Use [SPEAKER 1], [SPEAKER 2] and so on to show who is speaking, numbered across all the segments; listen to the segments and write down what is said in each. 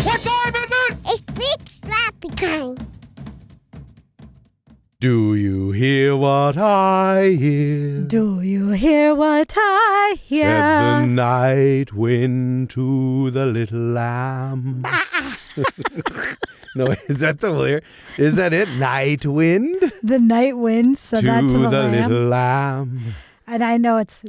[SPEAKER 1] What time is it?
[SPEAKER 2] It's big slappy time.
[SPEAKER 3] Do you hear what I hear?
[SPEAKER 4] Do you hear what I hear?
[SPEAKER 3] Said the night wind to the little lamb. No, is that the lyric? Is that it? Night wind?
[SPEAKER 4] The night wind said that to the lamb.
[SPEAKER 3] little lamb.
[SPEAKER 4] And I know it's...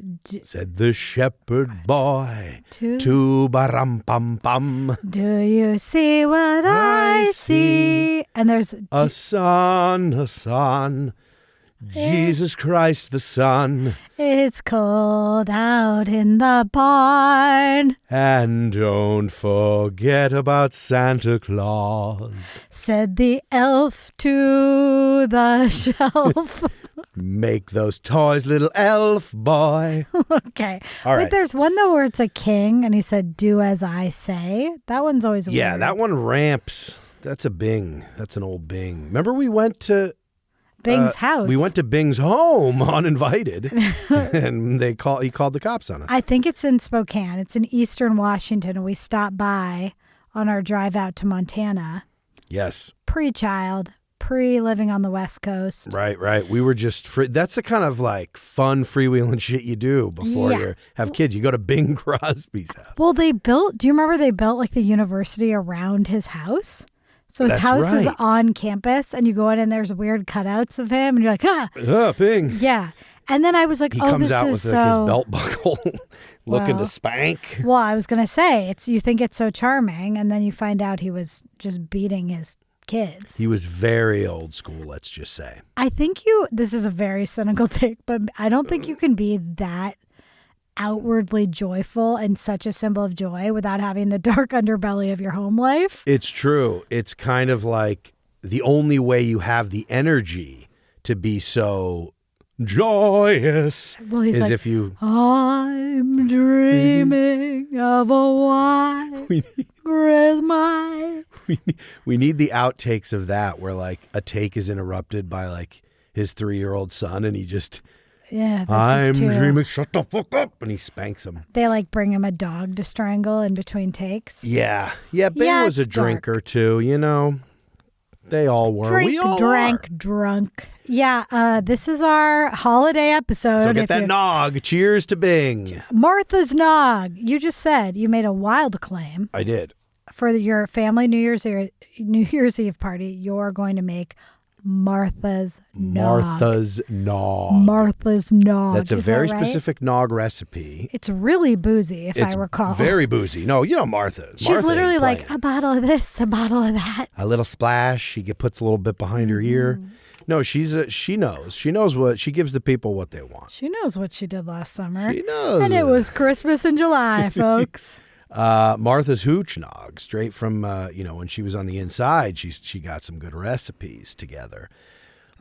[SPEAKER 3] Said the shepherd boy to ba-rum-pum-pum.
[SPEAKER 4] Do you see what I see? And there's...
[SPEAKER 3] A son, Jesus Christ the Son.
[SPEAKER 4] It's cold out in the barn.
[SPEAKER 3] And don't forget about Santa Claus.
[SPEAKER 4] Said the elf to the shelf.
[SPEAKER 3] Make those toys, little elf boy.
[SPEAKER 4] Okay.
[SPEAKER 3] All right.
[SPEAKER 4] Wait, there's one though where it's a king and he said, do as I say. That one's always weird.
[SPEAKER 3] Yeah, that one ramps. That's a Bing. That's an old Bing. Remember we went to...
[SPEAKER 4] Bing's house.
[SPEAKER 3] We went to Bing's home uninvited, and he called the cops on us.
[SPEAKER 4] I think it's in Spokane. It's in eastern Washington, and we stopped by on our drive out to Montana.
[SPEAKER 3] Yes.
[SPEAKER 4] Pre-child, pre-living on the West Coast.
[SPEAKER 3] Right. We were just free. That's the kind of like fun freewheeling shit you do before you have kids. You go to Bing Crosby's house.
[SPEAKER 4] Well, do you remember they built like the university around his house? So his house is on campus, and you go in and there's weird cutouts of him, and you're like,
[SPEAKER 3] Bing.
[SPEAKER 4] Yeah. And then I was like,
[SPEAKER 3] he comes out with
[SPEAKER 4] his
[SPEAKER 3] belt buckle looking to spank.
[SPEAKER 4] Well, I was going to say, you think it's so charming, and then you find out he was just beating his kids.
[SPEAKER 3] He was very old school, let's just say.
[SPEAKER 4] I think this is a very cynical take, but I don't think you can be that outwardly joyful and such a symbol of joy without having the dark underbelly of your home life.
[SPEAKER 3] It's true. It's kind of like the only way you have the energy to be so joyous is if you...
[SPEAKER 4] I'm dreaming of a white Christmas.
[SPEAKER 3] We need the outtakes of that where like a take is interrupted by like his 3-year-old son and he just...
[SPEAKER 4] Yeah,
[SPEAKER 3] I'm dreaming, shut the fuck up, and he spanks him.
[SPEAKER 4] They like bring him a dog to strangle in between takes.
[SPEAKER 3] Yeah. Bing was a drinker too, you know. They all were. We all
[SPEAKER 4] drunk. Yeah, this is our holiday episode.
[SPEAKER 3] So get that nog. Cheers to Bing.
[SPEAKER 4] Martha's Nog. You just said you made a wild claim.
[SPEAKER 3] I did.
[SPEAKER 4] For your family New Year's Eve party, you're going to make Martha's Nog. Martha's Nog.
[SPEAKER 3] That's a very specific nog recipe.
[SPEAKER 4] It's really boozy, if I recall.
[SPEAKER 3] Very boozy. No, you know Martha.
[SPEAKER 4] She's literally like a bottle of this, a bottle of that.
[SPEAKER 3] A little splash. She puts a little bit behind her ear. No, she knows. She knows what she gives the people what they want.
[SPEAKER 4] She knows what she did last summer.
[SPEAKER 3] She knows.
[SPEAKER 4] And it was Christmas in July, folks.
[SPEAKER 3] Martha's Hooch Nog, straight from when she was on the inside, she got some good recipes together.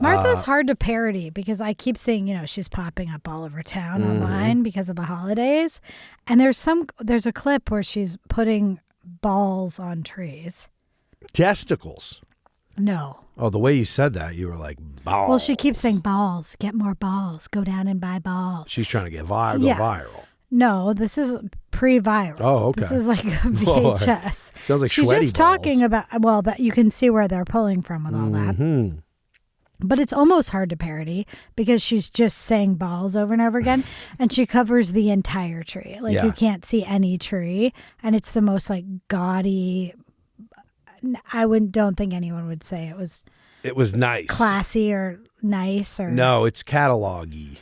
[SPEAKER 4] Martha's hard to parody because I keep seeing, she's popping up all over town online because of the holidays. And there's a clip where she's putting balls on trees.
[SPEAKER 3] Testicles.
[SPEAKER 4] No.
[SPEAKER 3] Oh, the way you said that, you were like, balls.
[SPEAKER 4] Well, she keeps saying balls, get more balls, go down and buy balls.
[SPEAKER 3] She's trying to get go viral.
[SPEAKER 4] No, this is pre-viral.
[SPEAKER 3] Oh, okay.
[SPEAKER 4] This is like a VHS.
[SPEAKER 3] Sounds like
[SPEAKER 4] she's
[SPEAKER 3] sweaty
[SPEAKER 4] just
[SPEAKER 3] balls.
[SPEAKER 4] talking about, that you can see where they're pulling from with all that. But it's almost hard to parody because she's just saying balls over and over again, and she covers the entire tree. Like you can't see any tree, and it's the most like gaudy. Don't think anyone would say it was.
[SPEAKER 3] It was nice,
[SPEAKER 4] classy, or nice, or
[SPEAKER 3] no. It's catalog-y.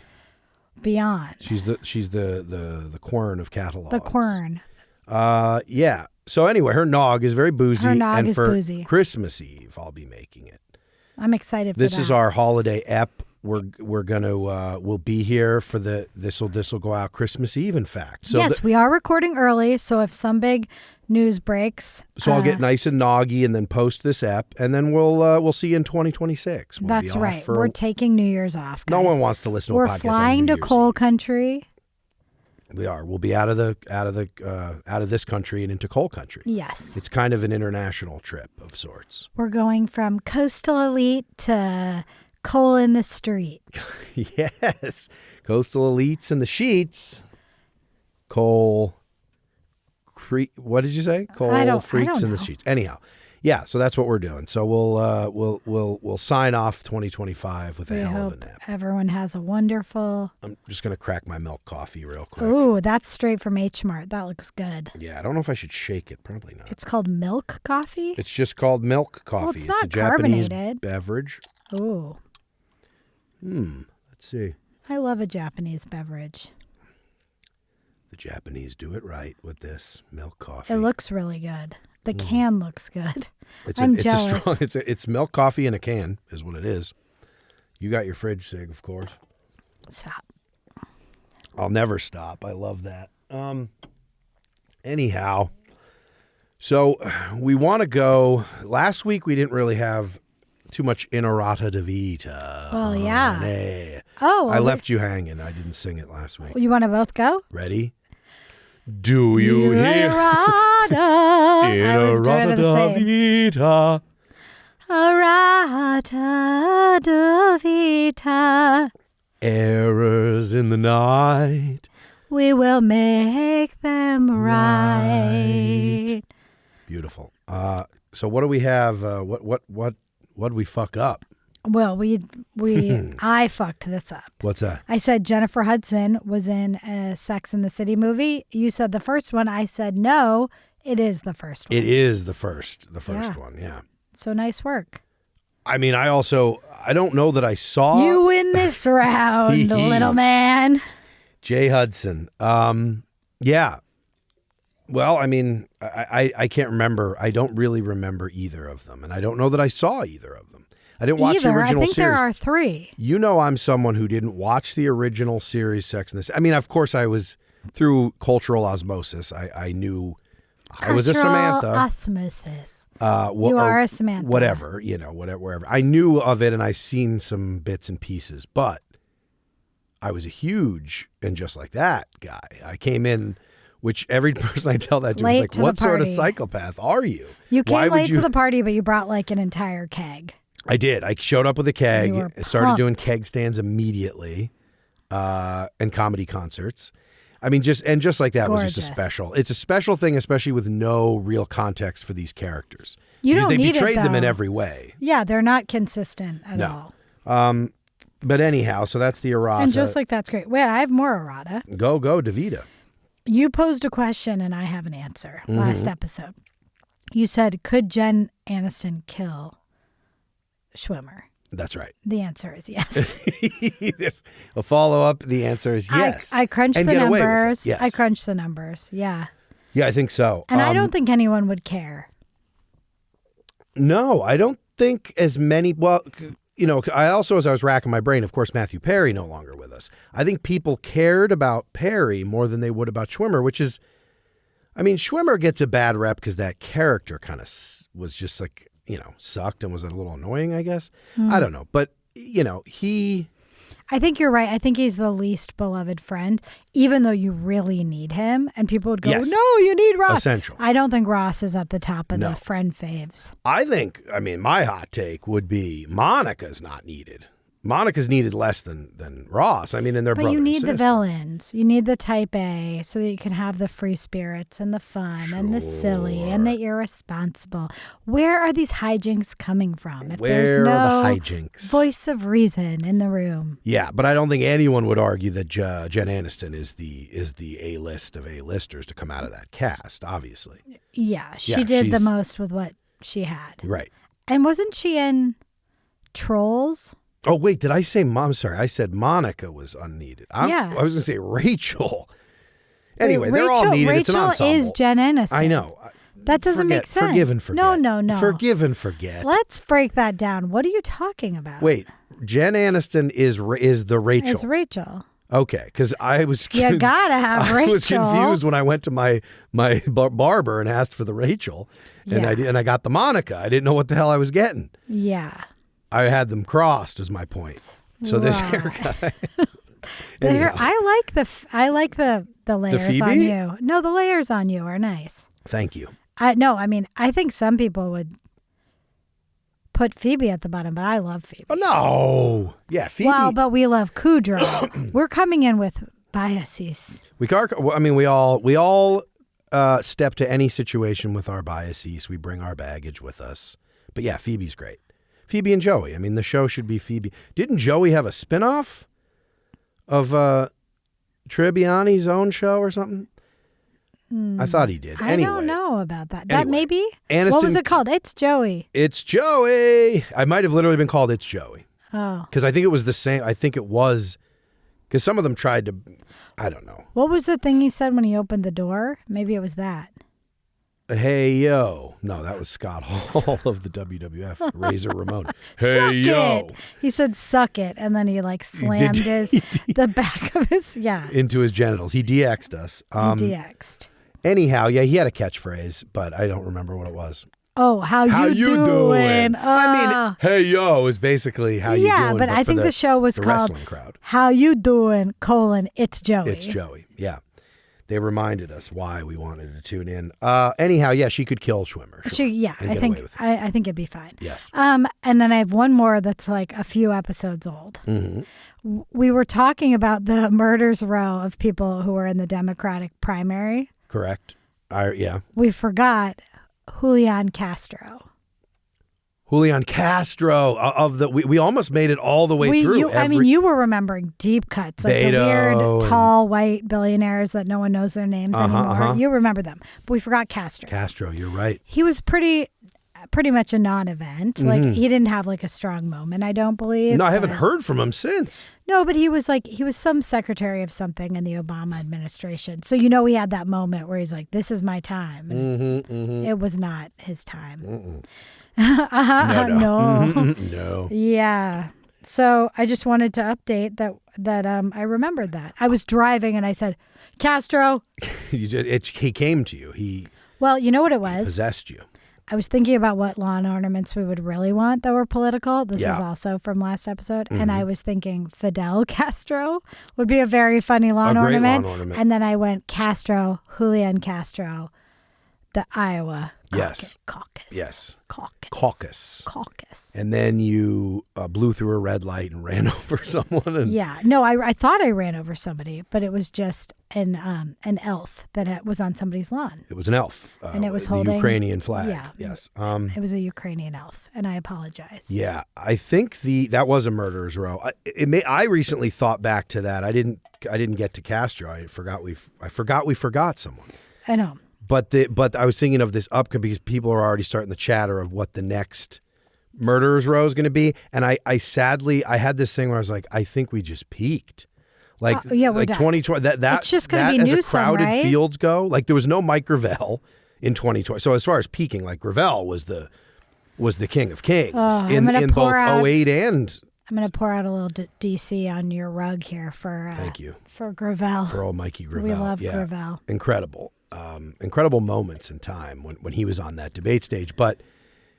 [SPEAKER 4] Beyond.
[SPEAKER 3] She's the quern of catalogs.
[SPEAKER 4] The quern.
[SPEAKER 3] Yeah. So anyway, her nog is very boozy.
[SPEAKER 4] Her nog
[SPEAKER 3] and
[SPEAKER 4] is
[SPEAKER 3] for
[SPEAKER 4] boozy.
[SPEAKER 3] Christmas Eve, I'll be making it.
[SPEAKER 4] I'm excited for
[SPEAKER 3] this
[SPEAKER 4] that.
[SPEAKER 3] Is our holiday ep. We're gonna we'll be here for this will go out Christmas Eve. In fact, so
[SPEAKER 4] yes, we are recording early. So if some big news breaks,
[SPEAKER 3] so I'll get nice and noggy and then post this ep, and then we'll see you in 2026.
[SPEAKER 4] That's right. We're taking New Year's off. Guys.
[SPEAKER 3] No one wants to listen to a podcast.
[SPEAKER 4] We're flying to coal country.
[SPEAKER 3] We are. We'll be out of this country and into coal country.
[SPEAKER 4] Yes.
[SPEAKER 3] It's kind of an international trip of sorts.
[SPEAKER 4] We're going from coastal elite to coal in the street.
[SPEAKER 3] Yes. Coastal elites in the sheets. Coal What did you say? Coal freaks in the
[SPEAKER 4] know.
[SPEAKER 3] streets. Anyhow, yeah. So that's what we're doing. So we'll sign off 2025 with a hell of a nap.
[SPEAKER 4] Everyone has a wonderful.
[SPEAKER 3] I'm just gonna crack my milk coffee real quick.
[SPEAKER 4] Ooh, that's straight from H Mart. That looks good.
[SPEAKER 3] Yeah, I don't know if I should shake it. Probably not.
[SPEAKER 4] It's called milk coffee.
[SPEAKER 3] It's just called milk coffee.
[SPEAKER 4] Well, it's not
[SPEAKER 3] a Japanese
[SPEAKER 4] carbonated.
[SPEAKER 3] beverage.
[SPEAKER 4] Ooh.
[SPEAKER 3] Let's see.
[SPEAKER 4] I love a Japanese beverage.
[SPEAKER 3] The Japanese do it right with this milk coffee.
[SPEAKER 4] It looks really good. The can looks good.
[SPEAKER 3] I'm
[SPEAKER 4] jealous.
[SPEAKER 3] It's milk coffee in a can is what it is. You got your fridge, Sig, of course.
[SPEAKER 4] Stop.
[SPEAKER 3] I'll never stop. I love that. Anyhow, so we want to go. Last week we didn't really have too much Inorata de Vita.
[SPEAKER 4] Well, yeah.
[SPEAKER 3] Honey.
[SPEAKER 4] Oh.
[SPEAKER 3] I left you hanging. I didn't sing it last week.
[SPEAKER 4] You want to both go?
[SPEAKER 3] Ready? Do you hear?
[SPEAKER 4] Inorata
[SPEAKER 3] de Vita.
[SPEAKER 4] Inorata de Vita.
[SPEAKER 3] Errors in the night.
[SPEAKER 4] We will make them right.
[SPEAKER 3] Beautiful. So what do we have? What do we fuck up?
[SPEAKER 4] Well, I fucked this up.
[SPEAKER 3] What's that?
[SPEAKER 4] I said Jennifer Hudson was in a Sex and the City movie. You said the first one. I said no. It is the first one.
[SPEAKER 3] It is the first one. Yeah.
[SPEAKER 4] So nice work.
[SPEAKER 3] I mean, I don't know that I saw
[SPEAKER 4] You win this round, little man.
[SPEAKER 3] Jay Hudson. Yeah. Well, I mean, I can't remember. I don't really remember either of them, and I don't know that I saw either of them. I didn't watch the original series.
[SPEAKER 4] I think there are 3.
[SPEAKER 3] You know, I'm someone who didn't watch the original series Sex and the City. I mean, of course, I was through cultural osmosis. I knew I was a Samantha.
[SPEAKER 4] Osmosis.
[SPEAKER 3] You
[SPEAKER 4] are a Samantha.
[SPEAKER 3] Whatever, wherever. I knew of it and I've seen some bits and pieces, but I was a huge and just like that guy. I came in, which every person I tell that to is like, what sort of psychopath are you?
[SPEAKER 4] You came late to the party, but you brought like an entire keg.
[SPEAKER 3] I did. I showed up with a keg, started doing keg stands immediately, and comedy concerts. I mean, just like that was just a special. It's a special thing, especially with no real context for these characters.
[SPEAKER 4] You don't need it,
[SPEAKER 3] they betrayed them in
[SPEAKER 4] though.
[SPEAKER 3] every way.
[SPEAKER 4] Yeah, they're not consistent at all.
[SPEAKER 3] But anyhow, so that's the errata.
[SPEAKER 4] And just like that's great. Wait, I have more errata.
[SPEAKER 3] Go, Davida.
[SPEAKER 4] You posed a question and I have an answer last episode. You said, could Jen Aniston kill Schwimmer?
[SPEAKER 3] That's right.
[SPEAKER 4] The answer is yes.
[SPEAKER 3] A follow-up, the answer is yes.
[SPEAKER 4] I crunched
[SPEAKER 3] and
[SPEAKER 4] the
[SPEAKER 3] get away with it.
[SPEAKER 4] numbers.
[SPEAKER 3] Yes.
[SPEAKER 4] I crunched the numbers. Yeah.
[SPEAKER 3] Yeah, I think so.
[SPEAKER 4] And I don't think anyone would care.
[SPEAKER 3] No, I don't think as many. Well, I also, as I was racking my brain, of course, Matthew Perry no longer with us. I think people cared about Perry more than they would about Schwimmer, which is, I mean, Schwimmer gets a bad rep because that character kind of was just like, sucked and was a little annoying, I guess. I don't know. But, I
[SPEAKER 4] think you're right. I think he's the least beloved friend, even though you really need him. And people would go,
[SPEAKER 3] yes.
[SPEAKER 4] no, you need Ross.
[SPEAKER 3] Essential.
[SPEAKER 4] I don't think Ross is at the top of the friend faves.
[SPEAKER 3] I think, my hot take would be Monica's not needed. Monica's needed less than Ross. I mean, and they're brother
[SPEAKER 4] But you
[SPEAKER 3] and
[SPEAKER 4] need
[SPEAKER 3] sister.
[SPEAKER 4] the villains. You need the type A so that you can have the free spirits and the fun and the silly and the irresponsible. Where are these hijinks coming from? If there's no
[SPEAKER 3] are the hijinks?
[SPEAKER 4] Voice of reason in the room.
[SPEAKER 3] Yeah, but I don't think anyone would argue that Jen Aniston is the A-list of A-listers to come out of that cast, obviously.
[SPEAKER 4] Yeah, she did the most with what she had.
[SPEAKER 3] Right.
[SPEAKER 4] And wasn't she in Trolls?
[SPEAKER 3] Oh, wait, did I say Mom? Sorry, I said Monica was unneeded. I was going to say Rachel. Anyway, they're all needed. It's an ensemble.
[SPEAKER 4] Rachel is Jen Aniston.
[SPEAKER 3] I know.
[SPEAKER 4] That doesn't make sense.
[SPEAKER 3] Forgive and forget.
[SPEAKER 4] No.
[SPEAKER 3] Forgive and forget.
[SPEAKER 4] Let's break that down. What are you talking about?
[SPEAKER 3] Wait, Jen Aniston is the Rachel.
[SPEAKER 4] It's Rachel.
[SPEAKER 3] Okay, because I was...
[SPEAKER 4] You gotta have Rachel.
[SPEAKER 3] I was confused when I went to my barber and asked for the Rachel, and I got the Monica. I didn't know what the hell I was getting.
[SPEAKER 4] Yeah.
[SPEAKER 3] I had them crossed, is my point. So this haircut.
[SPEAKER 4] I like the layers on
[SPEAKER 3] Phoebe?
[SPEAKER 4] you. No, the layers on you are nice.
[SPEAKER 3] Thank you.
[SPEAKER 4] I think some people would put Phoebe at the bottom, but I love Phoebe.
[SPEAKER 3] Oh, no. Yeah, Phoebe.
[SPEAKER 4] Well, but we love Kudrow. We're coming in with biases.
[SPEAKER 3] We all step to any situation with our biases. We bring our baggage with us. But yeah, Phoebe's great. Phoebe and Joey. I mean, the show should be Phoebe. Didn't Joey have a spinoff of Tribbiani's own show or something? I thought he did.
[SPEAKER 4] I
[SPEAKER 3] anyway,
[SPEAKER 4] don't know about that.
[SPEAKER 3] Anyway,
[SPEAKER 4] That maybe?
[SPEAKER 3] Aniston,
[SPEAKER 4] What was it called? It's Joey.
[SPEAKER 3] It's Joey. I might have literally been called It's Joey.
[SPEAKER 4] Oh.
[SPEAKER 3] Because I think it was the same. I think it was, because some of them tried to, I don't know.
[SPEAKER 4] What was the thing he said when he opened the door? Maybe it was that.
[SPEAKER 3] Hey, yo. No, that was Scott Hall of the WWF, Razor Ramon. Hey,
[SPEAKER 4] Suck
[SPEAKER 3] yo.
[SPEAKER 4] it. He said, suck it. And then he like slammed the back of his,
[SPEAKER 3] into his genitals. He DX'd us.
[SPEAKER 4] he DX'd.
[SPEAKER 3] Anyhow, yeah, he had a catchphrase, but I don't remember what it was.
[SPEAKER 4] Oh, how you doing?
[SPEAKER 3] I mean, hey, yo is basically how you doing.
[SPEAKER 4] Yeah, but I think the show was called
[SPEAKER 3] wrestling crowd.
[SPEAKER 4] How You Doing, It's Joey.
[SPEAKER 3] It's Joey, yeah. They reminded us why we wanted to tune in. Anyhow, yeah, she could kill Schwimmer. Sure,
[SPEAKER 4] I think it'd be fine.
[SPEAKER 3] Yes.
[SPEAKER 4] And then I have one more that's like a few episodes old.
[SPEAKER 3] Mm-hmm.
[SPEAKER 4] We were talking about the murders row of people who were in the Democratic primary.
[SPEAKER 3] Correct. Yeah.
[SPEAKER 4] We forgot Julian Castro.
[SPEAKER 3] Julian Castro we almost made it all the way through.
[SPEAKER 4] You were remembering deep cuts, like the weird, tall, white billionaires that no one knows their names anymore. You remember them, but we forgot Castro.
[SPEAKER 3] Castro, you're right.
[SPEAKER 4] He was pretty much a non-event. Like he didn't have like a strong moment, I don't believe.
[SPEAKER 3] No, I haven't heard from him since.
[SPEAKER 4] No, but he was some secretary of something in the Obama administration. So he had that moment where he's like, "This is my time." And it was not his time.
[SPEAKER 3] No.
[SPEAKER 4] Yeah. So I just wanted to update that I remembered that. I was driving and I said, Castro.
[SPEAKER 3] He came to you.
[SPEAKER 4] Well, you know what it was?
[SPEAKER 3] Possessed you.
[SPEAKER 4] I was thinking about what lawn ornaments we would really want that were political. This is also from last episode. And I was thinking Fidel Castro would be a very funny lawn ornament. And then I went Julian Castro, the Iowa caucus.
[SPEAKER 3] Yes.
[SPEAKER 4] Caucus.
[SPEAKER 3] And then you blew through a red light and ran over someone.
[SPEAKER 4] Yeah. No, I thought I ran over somebody, but it was just an elf that was on somebody's lawn.
[SPEAKER 3] It was an elf.
[SPEAKER 4] And it was holding
[SPEAKER 3] the Ukrainian flag.
[SPEAKER 4] Yeah.
[SPEAKER 3] Yes.
[SPEAKER 4] It was a Ukrainian elf, and I apologize.
[SPEAKER 3] Yeah. I think that was a murderer's row. I recently thought back to that. I didn't get to Castro. I forgot we forgot someone.
[SPEAKER 4] I know.
[SPEAKER 3] But I was thinking of this upcoming because people are already starting the chatter of what the next murderer's row is going to be. And I sadly had this thing where I was like, I think we just peaked. Like,
[SPEAKER 4] we're
[SPEAKER 3] like
[SPEAKER 4] done.
[SPEAKER 3] 2020,
[SPEAKER 4] it's just going to be
[SPEAKER 3] as
[SPEAKER 4] Newsom,
[SPEAKER 3] a crowded
[SPEAKER 4] right?
[SPEAKER 3] fields go, like there was no Mike Gravel in 2020. So as far as peaking, like Gravel was the king of kings in both 08 and.
[SPEAKER 4] I'm going to pour out a little DC on your rug here for
[SPEAKER 3] thank you
[SPEAKER 4] for Gravel.
[SPEAKER 3] For old Mikey Gravel.
[SPEAKER 4] We love Gravel.
[SPEAKER 3] Incredible. Incredible moments in time when he was on that debate stage. But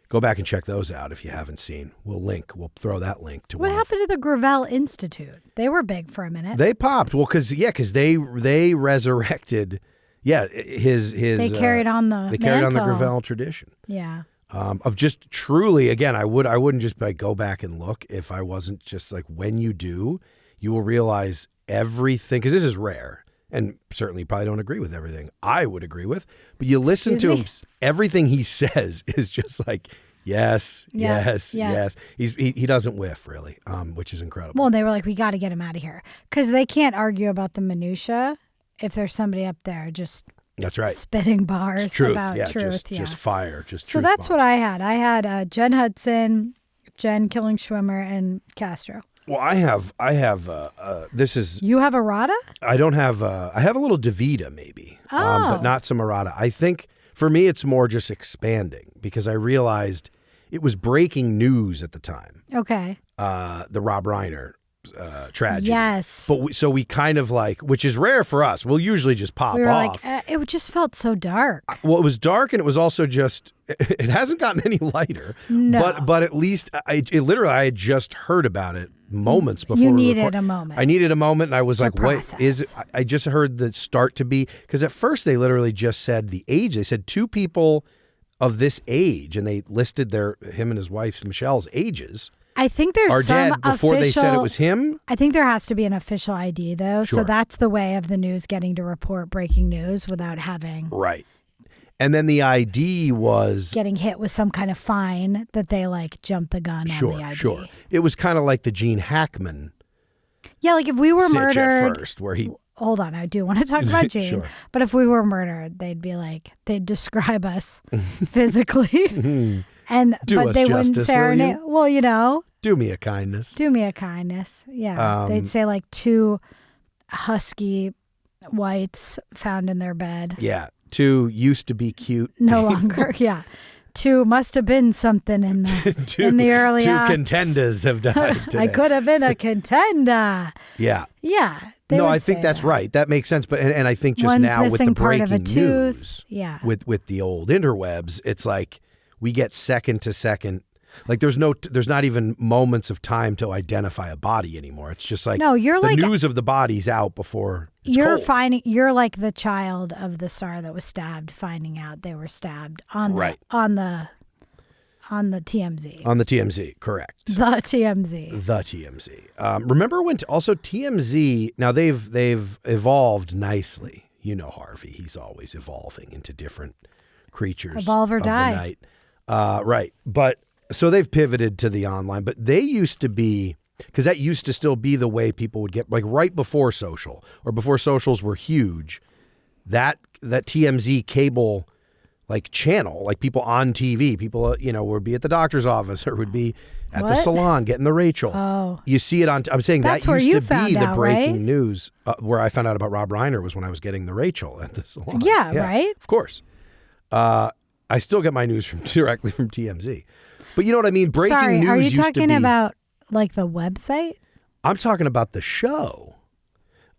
[SPEAKER 3] go back and check those out if you haven't seen. We'll throw that link to
[SPEAKER 4] what happened to the Gravel Institute? They were big for a minute.
[SPEAKER 3] They popped. Well, because they resurrected. Yeah, his
[SPEAKER 4] they carried on the
[SPEAKER 3] Gravel tradition.
[SPEAKER 4] Yeah.
[SPEAKER 3] Of just truly, again, I wouldn't just like go back and look if I wasn't just like, when you do, you will realize everything, because this is rare. And certainly probably don't agree with everything I would agree with, but you listen to him, everything he says is just like, yes. He doesn't whiff really, which is incredible.
[SPEAKER 4] Well, they were like, we got to get him out of here because they can't argue about the minutia if there's somebody up there just
[SPEAKER 3] that's right
[SPEAKER 4] spitting bars about truth.
[SPEAKER 3] Just fire.
[SPEAKER 4] So that's bombs. What I had. I had Jen Hudson, Jen killing Schwimmer, and Castro.
[SPEAKER 3] Well, I have. This is.
[SPEAKER 4] You have errata?
[SPEAKER 3] I don't have. I have a little DeVita maybe, but not some errata. I think for me it's more just expanding because I realized it was breaking news at the time.
[SPEAKER 4] Okay.
[SPEAKER 3] The Rob Reiner tragedy.
[SPEAKER 4] Yes.
[SPEAKER 3] But so we kind of like, which is rare for us. We'll usually just pop off.
[SPEAKER 4] Like, it just felt so dark.
[SPEAKER 3] Well, it was dark, and it was also just. It hasn't gotten any lighter.
[SPEAKER 4] No.
[SPEAKER 3] But at least I had just heard about it moments before.
[SPEAKER 4] You needed a moment.
[SPEAKER 3] I needed a moment, and I was like,
[SPEAKER 4] process.
[SPEAKER 3] "What is it?" I just heard the start to be because at first they literally just said the age. They said 2 people of this age, and they listed him and his wife Michelle's ages.
[SPEAKER 4] I think there's
[SPEAKER 3] are
[SPEAKER 4] some
[SPEAKER 3] dead before they said it was him?
[SPEAKER 4] I think there has to be an official ID, though.
[SPEAKER 3] Sure.
[SPEAKER 4] So that's the way of the news getting to report breaking news without having...
[SPEAKER 3] Right. And then the ID was...
[SPEAKER 4] getting hit with some kind of fine that they, like, jumped the gun on the ID.
[SPEAKER 3] Sure. It was kind of like the Gene Hackman
[SPEAKER 4] Yeah, like if we were
[SPEAKER 3] sitch at first, where he...
[SPEAKER 4] Hold on, I do want to talk about Gene.
[SPEAKER 3] Sure.
[SPEAKER 4] But if we were murdered, they'd be like, they'd describe us physically. But they wouldn't say our name. Well, you know.
[SPEAKER 3] Do me a kindness.
[SPEAKER 4] Do me a kindness. Yeah. They'd say like 2 husky whites found in their bed.
[SPEAKER 3] Yeah. 2 used to be cute.
[SPEAKER 4] No longer. Yeah. 2 must have been something in the in the early
[SPEAKER 3] 2
[SPEAKER 4] aughts.
[SPEAKER 3] contenders have died today.
[SPEAKER 4] I could have been a contender.
[SPEAKER 3] Yeah.
[SPEAKER 4] Yeah.
[SPEAKER 3] No, I think that's right. That makes sense. But and I think just
[SPEAKER 4] One's
[SPEAKER 3] now with the
[SPEAKER 4] missing part of a
[SPEAKER 3] breaking
[SPEAKER 4] tooth.
[SPEAKER 3] news,
[SPEAKER 4] Yeah.
[SPEAKER 3] with the old interwebs, it's like we get second to second. Like there's not even moments of time to identify a body anymore. It's just like
[SPEAKER 4] No, you're
[SPEAKER 3] the
[SPEAKER 4] like
[SPEAKER 3] news of the body's out before it's
[SPEAKER 4] you're
[SPEAKER 3] cold.
[SPEAKER 4] You're like the child of the star that was stabbed, finding out they were stabbed on the on the TMZ.
[SPEAKER 3] On the TMZ, correct.
[SPEAKER 4] The TMZ.
[SPEAKER 3] The TMZ. Remember when also TMZ? Now they've evolved nicely. You know Harvey. He's always evolving into different creatures.
[SPEAKER 4] Evolve or
[SPEAKER 3] of
[SPEAKER 4] die.
[SPEAKER 3] The night. Right. But so they've pivoted to the online. But they used to be, because that used to still be the way people would get, like right before social or before socials were huge. That TMZ cable like channel, like people on TV, people, would be at the doctor's office or would be at the salon getting the Rachel.
[SPEAKER 4] Oh.
[SPEAKER 3] You see it on, I'm saying
[SPEAKER 4] That's
[SPEAKER 3] that
[SPEAKER 4] where
[SPEAKER 3] used
[SPEAKER 4] you
[SPEAKER 3] to be
[SPEAKER 4] found
[SPEAKER 3] the
[SPEAKER 4] out,
[SPEAKER 3] breaking
[SPEAKER 4] right?
[SPEAKER 3] news where I found out about Rob Reiner was when I was getting the Rachel at the salon.
[SPEAKER 4] Yeah, right?
[SPEAKER 3] Of course. I still get my news directly from TMZ. But you know what I mean? Breaking news
[SPEAKER 4] are you
[SPEAKER 3] used to
[SPEAKER 4] talking
[SPEAKER 3] be,
[SPEAKER 4] about like the website?
[SPEAKER 3] I'm talking about the show.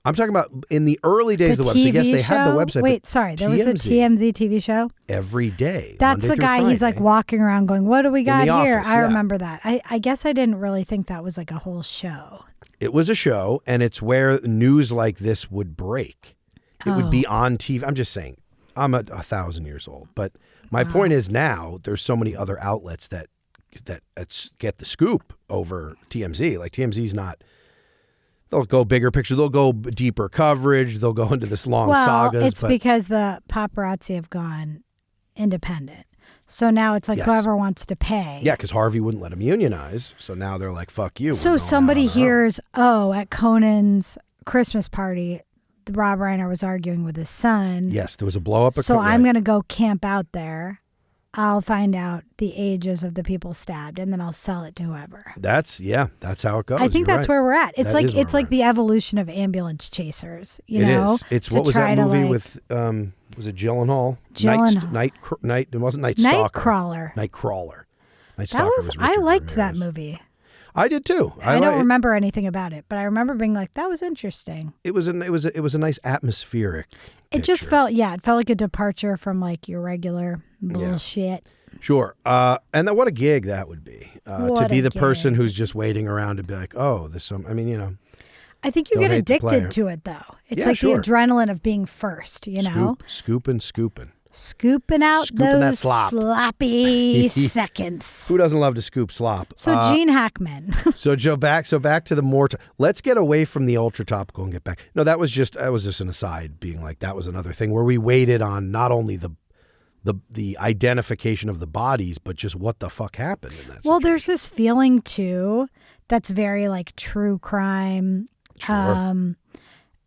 [SPEAKER 3] I'm talking about in the early days of the website. Yes, they had the website.
[SPEAKER 4] Wait, sorry. There was a TMZ TV show?
[SPEAKER 3] Every day.
[SPEAKER 4] That's
[SPEAKER 3] Monday
[SPEAKER 4] the
[SPEAKER 3] through
[SPEAKER 4] guy.
[SPEAKER 3] Friday.
[SPEAKER 4] He's like walking around going, what do we got
[SPEAKER 3] the
[SPEAKER 4] here?
[SPEAKER 3] office,
[SPEAKER 4] I
[SPEAKER 3] yeah.
[SPEAKER 4] remember that. I guess I didn't really think that was like a whole show.
[SPEAKER 3] It was a show, and it's where news like this would break. It would be on TV. I'm just saying, I'm 1,000 years old. But my point is now there's so many other outlets that get the scoop over TMZ. Like TMZ's not... They'll go bigger picture. They'll go deeper coverage. They'll go into this long sagas.
[SPEAKER 4] It's because the paparazzi have gone independent. So now it's like whoever wants to pay.
[SPEAKER 3] Yeah, because Harvey wouldn't let them unionize. So now they're like, fuck you.
[SPEAKER 4] So somebody hears, at Conan's Christmas party, Rob Reiner was arguing with his son.
[SPEAKER 3] Yes, there was a blow up.
[SPEAKER 4] So I'm going to go camp out there. I'll find out the ages of the people stabbed, and then I'll sell it to whoever.
[SPEAKER 3] That's how it goes.
[SPEAKER 4] I think that's where we're at. It's
[SPEAKER 3] that
[SPEAKER 4] like the evolution of ambulance chasers. You
[SPEAKER 3] it
[SPEAKER 4] know,
[SPEAKER 3] is. It's what was that movie with? Was it Gyllenhaal? Night. It wasn't Night Stalker.
[SPEAKER 4] Nightcrawler.
[SPEAKER 3] Nightcrawler. Night Stalker was
[SPEAKER 4] I
[SPEAKER 3] Richard
[SPEAKER 4] liked
[SPEAKER 3] Ramirez.
[SPEAKER 4] that movie.
[SPEAKER 3] I did too.
[SPEAKER 4] I don't remember anything about it, but I remember being like, that was interesting.
[SPEAKER 3] It was a nice atmospheric.
[SPEAKER 4] It just felt like a departure from like your regular bullshit.
[SPEAKER 3] Sure. And what a gig that would be. To be the person who's just waiting around to be like, oh, there's some,
[SPEAKER 4] I think you
[SPEAKER 3] Don't
[SPEAKER 4] get
[SPEAKER 3] hate the player.
[SPEAKER 4] addicted to it though. It's
[SPEAKER 3] Yeah,
[SPEAKER 4] like
[SPEAKER 3] sure.
[SPEAKER 4] the adrenaline of being first, know?
[SPEAKER 3] Scooping.
[SPEAKER 4] Scooping out
[SPEAKER 3] Scooping that
[SPEAKER 4] those
[SPEAKER 3] slop.
[SPEAKER 4] sloppy seconds.
[SPEAKER 3] Who doesn't love to scoop slop?
[SPEAKER 4] So Gene Hackman.
[SPEAKER 3] So Joe, back to the more. Let's get away from the ultra topical and get back. No, that was just an aside, being like that was another thing where we waited on not only the identification of the bodies, but just what the fuck happened in that.
[SPEAKER 4] Well,
[SPEAKER 3] situation.
[SPEAKER 4] there's this feeling too that's very like true crime.
[SPEAKER 3] Sure.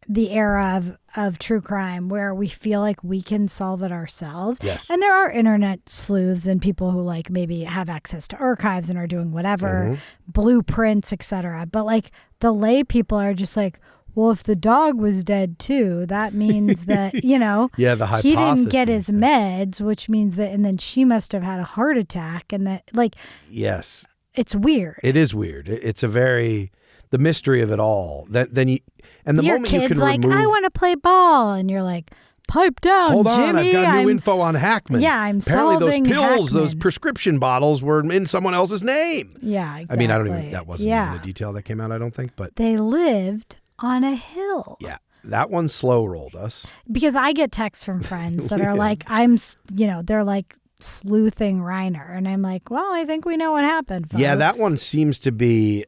[SPEAKER 4] The era of true crime where we feel like we can solve it ourselves.
[SPEAKER 3] Yes.
[SPEAKER 4] And there are internet sleuths and people who like maybe have access to archives and are doing whatever, blueprints, etc. But like the lay people are just like, well, if the dog was dead too, that means that,
[SPEAKER 3] Yeah, the
[SPEAKER 4] he didn't get his
[SPEAKER 3] hypothesis.
[SPEAKER 4] meds, which means that, and then she must have had a heart attack, and that, like,
[SPEAKER 3] Yes,
[SPEAKER 4] it's weird.
[SPEAKER 3] it is weird. It's the mystery of it all. Your moment you
[SPEAKER 4] kid's
[SPEAKER 3] can
[SPEAKER 4] like,
[SPEAKER 3] remove.
[SPEAKER 4] I want to play ball, and you're like, pipe down,
[SPEAKER 3] Hold on,
[SPEAKER 4] Jimmy.
[SPEAKER 3] I've got new info on Hackman.
[SPEAKER 4] Yeah, I'm
[SPEAKER 3] Apparently
[SPEAKER 4] solving
[SPEAKER 3] those pills, those
[SPEAKER 4] Hackman.
[SPEAKER 3] prescription bottles were in someone else's name.
[SPEAKER 4] Yeah, exactly.
[SPEAKER 3] I mean, I don't even, that wasn't even a detail that came out, I don't think, but
[SPEAKER 4] They lived on a hill.
[SPEAKER 3] yeah, that one slow rolled us.
[SPEAKER 4] Because I get texts from friends that are like, they're like sleuthing Reiner. And I'm like, well, I think we know what happened, folks.
[SPEAKER 3] Yeah, that one seems to be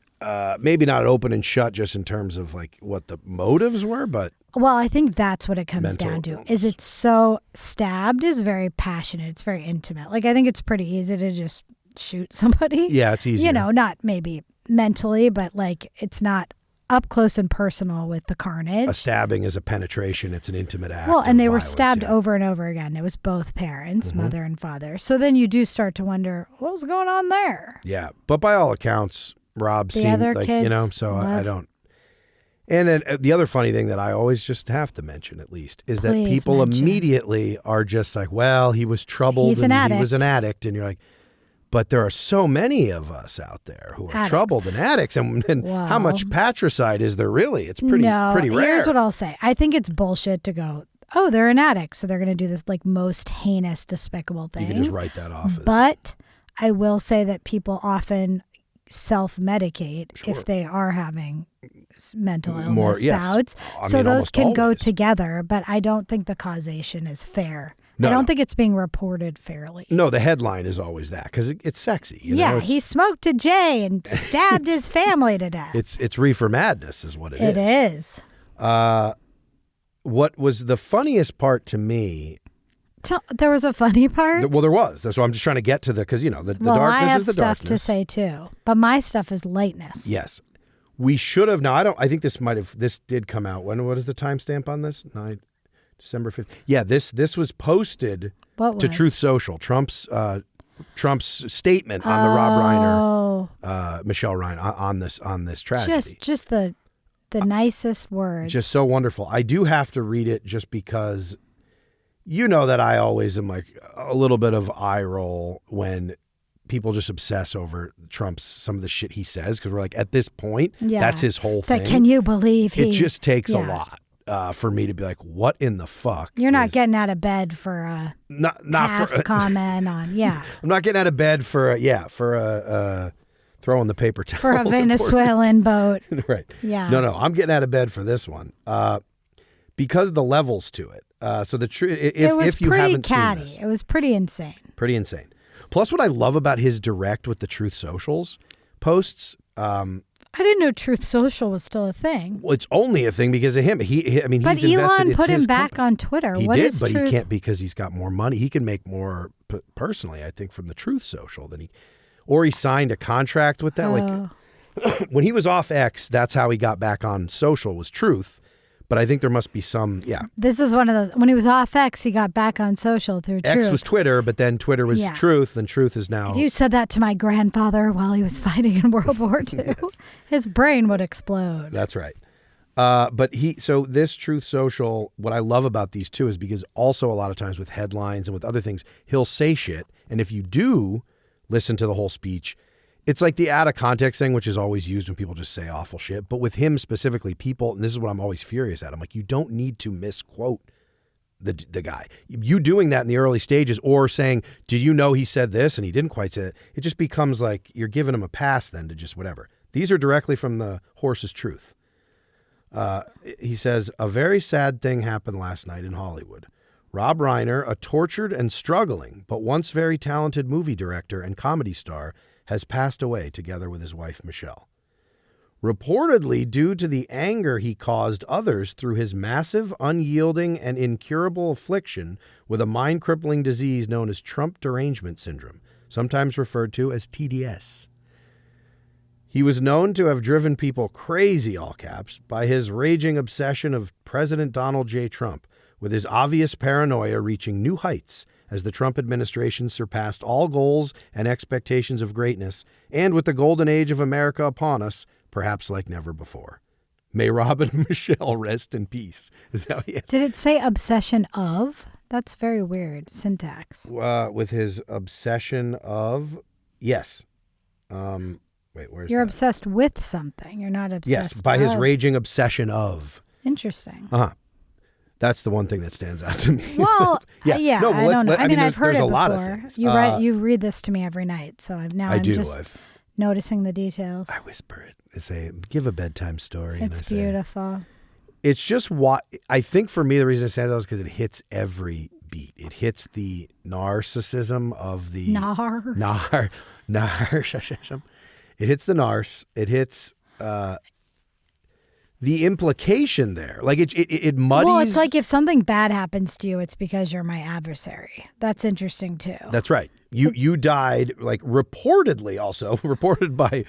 [SPEAKER 3] maybe not open and shut just in terms of like what the motives were, but...
[SPEAKER 4] Well, I think that's what it comes down to.
[SPEAKER 3] illness.
[SPEAKER 4] Is it's so stabbed is very passionate. It's very intimate. Like, I think it's pretty easy to just shoot somebody.
[SPEAKER 3] Yeah, it's easier.
[SPEAKER 4] You know, not maybe mentally, but like it's not up close and personal with the carnage.
[SPEAKER 3] A stabbing is a penetration. It's an intimate act.
[SPEAKER 4] Well, and they were
[SPEAKER 3] violence,
[SPEAKER 4] stabbed
[SPEAKER 3] yeah.
[SPEAKER 4] over and over again. It was both parents, mother and father. So then you do start to wonder, what was going on there?
[SPEAKER 3] Yeah, but by all accounts, Rob
[SPEAKER 4] The
[SPEAKER 3] seemed
[SPEAKER 4] other
[SPEAKER 3] like,
[SPEAKER 4] kids
[SPEAKER 3] you know, so I
[SPEAKER 4] love-
[SPEAKER 3] don't. And then the other funny thing that I always just have to mention, at least, is that
[SPEAKER 4] Please
[SPEAKER 3] people
[SPEAKER 4] mention.
[SPEAKER 3] immediately are just like, well, he was troubled
[SPEAKER 4] He's an
[SPEAKER 3] and he was
[SPEAKER 4] addict.
[SPEAKER 3] an addict. And you're like, but there are so many of us out there who are
[SPEAKER 4] Addicts.
[SPEAKER 3] troubled and addicts. And how much
[SPEAKER 4] Well,
[SPEAKER 3] patricide is there really? It's pretty rare.
[SPEAKER 4] Here's what I'll say. I think it's bullshit to go, oh, they're an addict, so they're going to do this like most heinous, despicable things.
[SPEAKER 3] You can just write that off.
[SPEAKER 4] But I will say that people often self-medicate
[SPEAKER 3] Sure.
[SPEAKER 4] if they are having mental illness
[SPEAKER 3] More, yes.
[SPEAKER 4] bouts.
[SPEAKER 3] I
[SPEAKER 4] So
[SPEAKER 3] mean,
[SPEAKER 4] those
[SPEAKER 3] almost
[SPEAKER 4] can go
[SPEAKER 3] always.
[SPEAKER 4] together, but I don't think the causation is fair.
[SPEAKER 3] No,
[SPEAKER 4] I don't
[SPEAKER 3] no.
[SPEAKER 4] think it's being reported fairly.
[SPEAKER 3] No, the headline is always that because it's sexy. You
[SPEAKER 4] Yeah,
[SPEAKER 3] know?
[SPEAKER 4] he smoked a J and stabbed his family to death.
[SPEAKER 3] It's reefer madness is what it is.
[SPEAKER 4] It is.
[SPEAKER 3] What was the funniest part to me?
[SPEAKER 4] There was a funny part.
[SPEAKER 3] Well, there was. That's what I'm just trying to get to because, you know, the
[SPEAKER 4] Well,
[SPEAKER 3] darkness
[SPEAKER 4] I have
[SPEAKER 3] is the
[SPEAKER 4] stuff
[SPEAKER 3] darkness.
[SPEAKER 4] to say too, but my stuff is lightness.
[SPEAKER 3] Yes. We should have. Now, I think this did come out. What is the timestamp on this? December 5th. Yeah, this was posted
[SPEAKER 4] What
[SPEAKER 3] to
[SPEAKER 4] was?
[SPEAKER 3] Truth Social. Trump's statement on the Rob Reiner,
[SPEAKER 4] Oh,
[SPEAKER 3] Michelle Reiner on this tragedy.
[SPEAKER 4] just the nicest words.
[SPEAKER 3] Just so wonderful. I do have to read it just because you know that I always am like a little bit of eye roll when people just obsess over some of the shit he says because we're like, at this point,
[SPEAKER 4] Yeah.
[SPEAKER 3] that's his whole
[SPEAKER 4] It's like,
[SPEAKER 3] thing.
[SPEAKER 4] can you believe he?
[SPEAKER 3] It just takes a
[SPEAKER 4] Yeah.
[SPEAKER 3] lot for me to be like, what in the fuck?
[SPEAKER 4] You're not
[SPEAKER 3] is-
[SPEAKER 4] getting out of bed for a
[SPEAKER 3] not
[SPEAKER 4] half
[SPEAKER 3] for
[SPEAKER 4] comment on
[SPEAKER 3] I'm not getting out of bed for throwing the paper towels
[SPEAKER 4] for a Venezuelan boat.
[SPEAKER 3] right.
[SPEAKER 4] Yeah.
[SPEAKER 3] No, I'm getting out of bed for this one because of the levels to it. So the
[SPEAKER 4] It was
[SPEAKER 3] if you
[SPEAKER 4] pretty
[SPEAKER 3] haven't
[SPEAKER 4] catty.
[SPEAKER 3] seen this,
[SPEAKER 4] It was pretty insane.
[SPEAKER 3] pretty insane. Plus, what I love about his direct with the Truth Socials posts,
[SPEAKER 4] I didn't know Truth Social was still a thing.
[SPEAKER 3] well, it's only a thing because of him. But
[SPEAKER 4] But
[SPEAKER 3] he's invested.
[SPEAKER 4] Elon
[SPEAKER 3] It's
[SPEAKER 4] put him
[SPEAKER 3] his
[SPEAKER 4] back
[SPEAKER 3] company.
[SPEAKER 4] on Twitter.
[SPEAKER 3] He
[SPEAKER 4] What
[SPEAKER 3] did,
[SPEAKER 4] is
[SPEAKER 3] but
[SPEAKER 4] Truth?
[SPEAKER 3] he can't because he's got more money. He can make more personally, I think, from the Truth Social than or he signed a contract with that.
[SPEAKER 4] Oh.
[SPEAKER 3] Like when he was off X, that's how he got back on social was Truth. But I think there must be some,
[SPEAKER 4] This is one of those. When he was off X, he got back on social through Truth.
[SPEAKER 3] X was Twitter, but then Twitter was
[SPEAKER 4] Yeah.
[SPEAKER 3] Truth, and Truth is now.
[SPEAKER 4] If you said that to my grandfather while he was fighting in World War II, his brain would explode.
[SPEAKER 3] That's right. But so this Truth Social, what I love about these two is because also a lot of times with headlines and with other things, he'll say shit. And if you do listen to the whole speech, it's like the out of context thing, which is always used when people just say awful shit. But with him specifically, people, and this is what I'm always furious at, I'm like, you don't need to misquote the guy. You doing that in the early stages or saying, did you know he said this and he didn't quite say it? It just becomes like you're giving him a pass then to just whatever. These are directly from the horse's truth. He says, a very sad thing happened last night in Hollywood. Rob Reiner, a tortured and struggling, but once very talented movie director and comedy star, has passed away together with his wife, Michelle. Reportedly due to the anger he caused others through his massive, unyielding, and incurable affliction with a mind-crippling disease known as Trump derangement syndrome, sometimes referred to as TDS. He was known to have driven people crazy, all caps, by his raging obsession of President Donald J. Trump, with his obvious paranoia reaching new heights as the Trump administration surpassed all goals and expectations of greatness, and with the golden age of America upon us, perhaps like never before. May Rob and Michelle rest in peace, is how he is.
[SPEAKER 4] Did it say obsession of? That's very weird syntax.
[SPEAKER 3] With his obsession of, yes. Wait, where's
[SPEAKER 4] You're
[SPEAKER 3] that?
[SPEAKER 4] obsessed with something. You're not obsessed.
[SPEAKER 3] Yes, by his
[SPEAKER 4] of.
[SPEAKER 3] raging obsession of.
[SPEAKER 4] Interesting.
[SPEAKER 3] That's the one thing that stands out to me.
[SPEAKER 4] Well, yeah,
[SPEAKER 3] No, but
[SPEAKER 4] I don't know. I mean,
[SPEAKER 3] there's-
[SPEAKER 4] I've heard
[SPEAKER 3] there's
[SPEAKER 4] it
[SPEAKER 3] a
[SPEAKER 4] before.
[SPEAKER 3] lot of things.
[SPEAKER 4] You read this to me every night, so I'm
[SPEAKER 3] do.
[SPEAKER 4] just noticing the details.
[SPEAKER 3] I whisper it. I say, give a bedtime story. and I
[SPEAKER 4] It's
[SPEAKER 3] say,
[SPEAKER 4] beautiful.
[SPEAKER 3] It's just what I think for me, the reason it stands out is because it hits every beat. It hits the narcissism of the narcissism. It hits the narc. It hits the implication there. Like it muddies.
[SPEAKER 4] Well, it's like if something bad happens to you, it's because you're my adversary. That's interesting too.
[SPEAKER 3] That's right. You died, like, reportedly also, reported by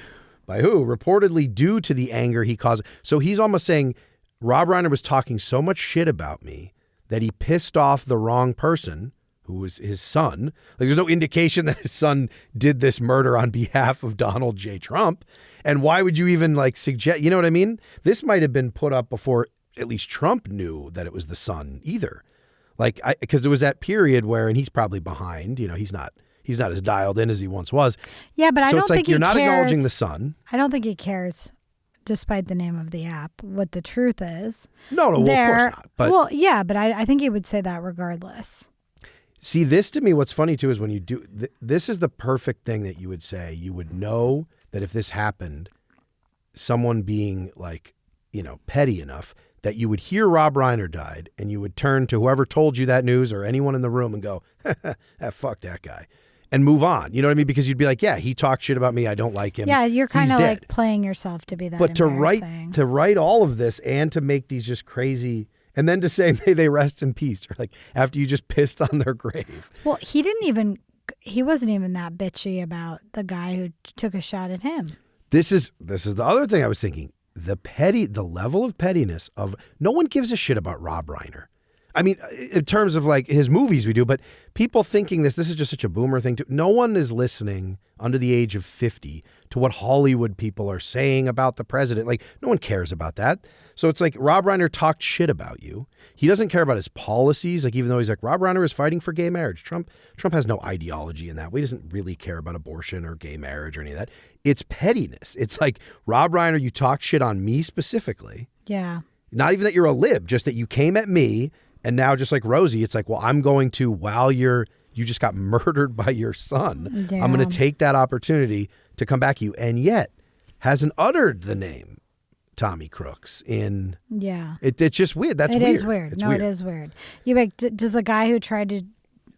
[SPEAKER 3] who? Reportedly due to the anger he caused. So he's almost saying Rob Reiner was talking so much shit about me that he pissed off the wrong person, who was his son. Like, there's no indication that his son did this murder on behalf of Donald J. Trump. And why would you even, like, suggest, you know what I mean? This might have been put up before at least Trump knew that it was the son either. Like, because there was that period where, and he's probably behind, you know, he's not as dialed in as he once was.
[SPEAKER 4] Yeah, but I don't
[SPEAKER 3] it's like
[SPEAKER 4] think
[SPEAKER 3] you're
[SPEAKER 4] he
[SPEAKER 3] not
[SPEAKER 4] cares.
[SPEAKER 3] acknowledging the son.
[SPEAKER 4] I don't think he cares, despite the name of the app, what the truth is.
[SPEAKER 3] No, well, of course not. But
[SPEAKER 4] well, yeah, but I think he would say that regardless.
[SPEAKER 3] see, this to me, what's funny too is when you do, this is the perfect thing that you would say. You would know that if this happened, someone being, like, you know, petty enough that you would hear Rob Reiner died and you would turn to whoever told you that news or anyone in the room and go, fuck that guy, and move on. You know what I mean? Because you'd be like, yeah, he talked shit about me. I don't like him.
[SPEAKER 4] Yeah, you're kind of
[SPEAKER 3] dead.
[SPEAKER 4] like playing yourself to be that.
[SPEAKER 3] But to
[SPEAKER 4] embarrassing.
[SPEAKER 3] write all of this and to make these just crazy, and then to say, may they rest in peace, or like after you just pissed on their grave.
[SPEAKER 4] Well, he wasn't even that bitchy about the guy who took a shot at him.
[SPEAKER 3] This is the other thing I was thinking. The level of pettiness of, no one gives a shit about Rob Reiner. I mean, in terms of like his movies we do, but people thinking this is just such a boomer thing. No one is listening under the age of 50 to what Hollywood people are saying about the president. Like, no one cares about that. So it's like Rob Reiner talked shit about you. He doesn't care about his policies. Like, even though he's like, Rob Reiner is fighting for gay marriage. Trump has no ideology in that. He doesn't really care about abortion or gay marriage or any of that. It's pettiness. It's like, Rob Reiner, you talked shit on me specifically.
[SPEAKER 4] Yeah.
[SPEAKER 3] Not even that you're a lib, just that you came at me. And now, just like Rosie, it's like, well, I'm going to, while you just got murdered by your son,
[SPEAKER 4] yeah.
[SPEAKER 3] I'm going to take that opportunity to come back at you. And yet hasn't uttered the name Tommy Crooks in.
[SPEAKER 4] Yeah.
[SPEAKER 3] It's just weird. It
[SPEAKER 4] is weird. It is weird. You like, does the guy who tried to